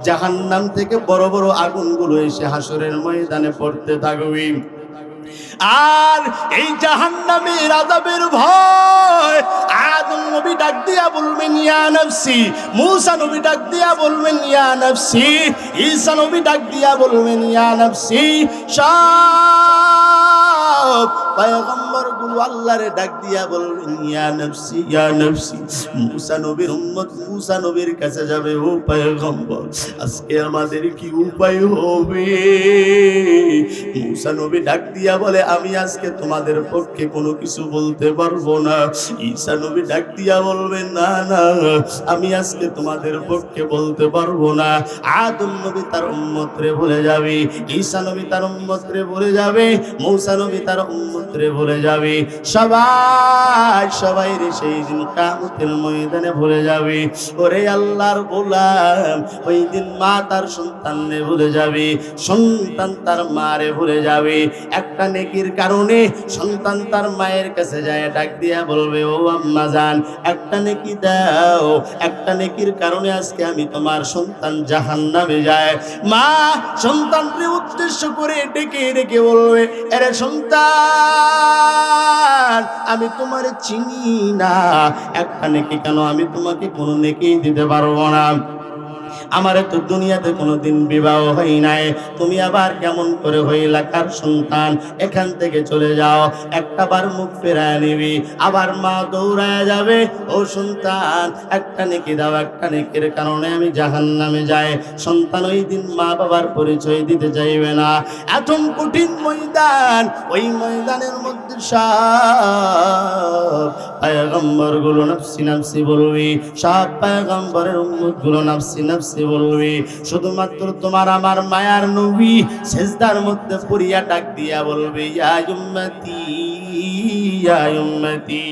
জাহান্নাম থেকে বড় বড় আগুনগুলো এসে হাসরের ময়দানে পড়তে থাকবে। আর এই জাহান্নামের আযাবের ভয় আদম নবী ডাক দিয়া বলবেন ইয়া নফসি, মূসা নবী ডাক দিয়া বলবেন ইয়া নফসি, ঈসা নবী ডাক দিয়া বলবেন ইয়া নফসি। সব পয়গম্বরগুলো আল্লাহরে ডাক দিয়া বলবেন ইয়া নফসি ইয়া নফসি। মূসা নবীর উম্মত মূসা নবীর কাছে যাবে, ও পয়গম্বর আজকে আমাদের কি উপায় হবে? মূসা নবী ডাক দিয়া বলে, আমি আজকে তোমাদের পক্ষে কোনো কিছু বলতে পারবো না। ঈসা নবী ডাক দিয়া বলবেন, না না, আমি আজকে তোমাদের পক্ষে বলতে পারবো না। আদম নবী তার উম্মতরে বলে যাবে, ঈসা নবী তার উম্মতরে বলে যাবে, মূসা নবী তার উম্মতরে বলে যাবে। সবাই রে সেই দিন কিয়ামতের ময়দানে ভুলে যাবে। ওরে আল্লাহর গোলাম, ওই দিন মা তার সন্তানরে ভুলে যাবে, সন্তান তার মারে ভুলে যাবে। একটা নেকির কারণে সন্তান তার মায়ের কাছে যায়, ডাক দিয়া বলবে, ও আম্মা জান একটা নেকি দাও। একটা নেকির কারণে আজকে আমি তোমার সন্তান জাহান্নামে যায়। মা সন্তানকে উদ্দেশ্য করে ডেকে ডেকে বলবে, আরে সন্তান, আমি তোমারে চিনি না, একটা নেকি কেন, আমি তোমাকে কোনো নেকি দিতে পারবো না। আমার তো দুনিয়াতে কোনোদিন বিবাহ হয় নাই, তুমি আবার কেমন করে হইলা কার সন্তান? এখান থেকে চলে যাও। একটা বার মুখ ফেরায় নিবি, আবার মা দৌড়ায় যাবে, ও সন্তান একটা নেকি দাও, একটা নেকির কারণে আমি জাহান্নামে যাই। সন্তান ওই দিন মা বাবার পরিচয় দিতে চাইবে না। এত কঠিন ময়দান, ওই ময়দানের মধ্যে সব পয়গম্বরগুলো নফসি নফসি বলবি, সব পয়গম্বরের উম্মতগুলো নফসি নফসি বলবি। শুধুমাত্র তোমার আমার মায়ার নবী সিজদার মধ্যে পড়িয়া ডাক দিয়া বলবে, ইয়া উম্মতি ইয়া উম্মতি।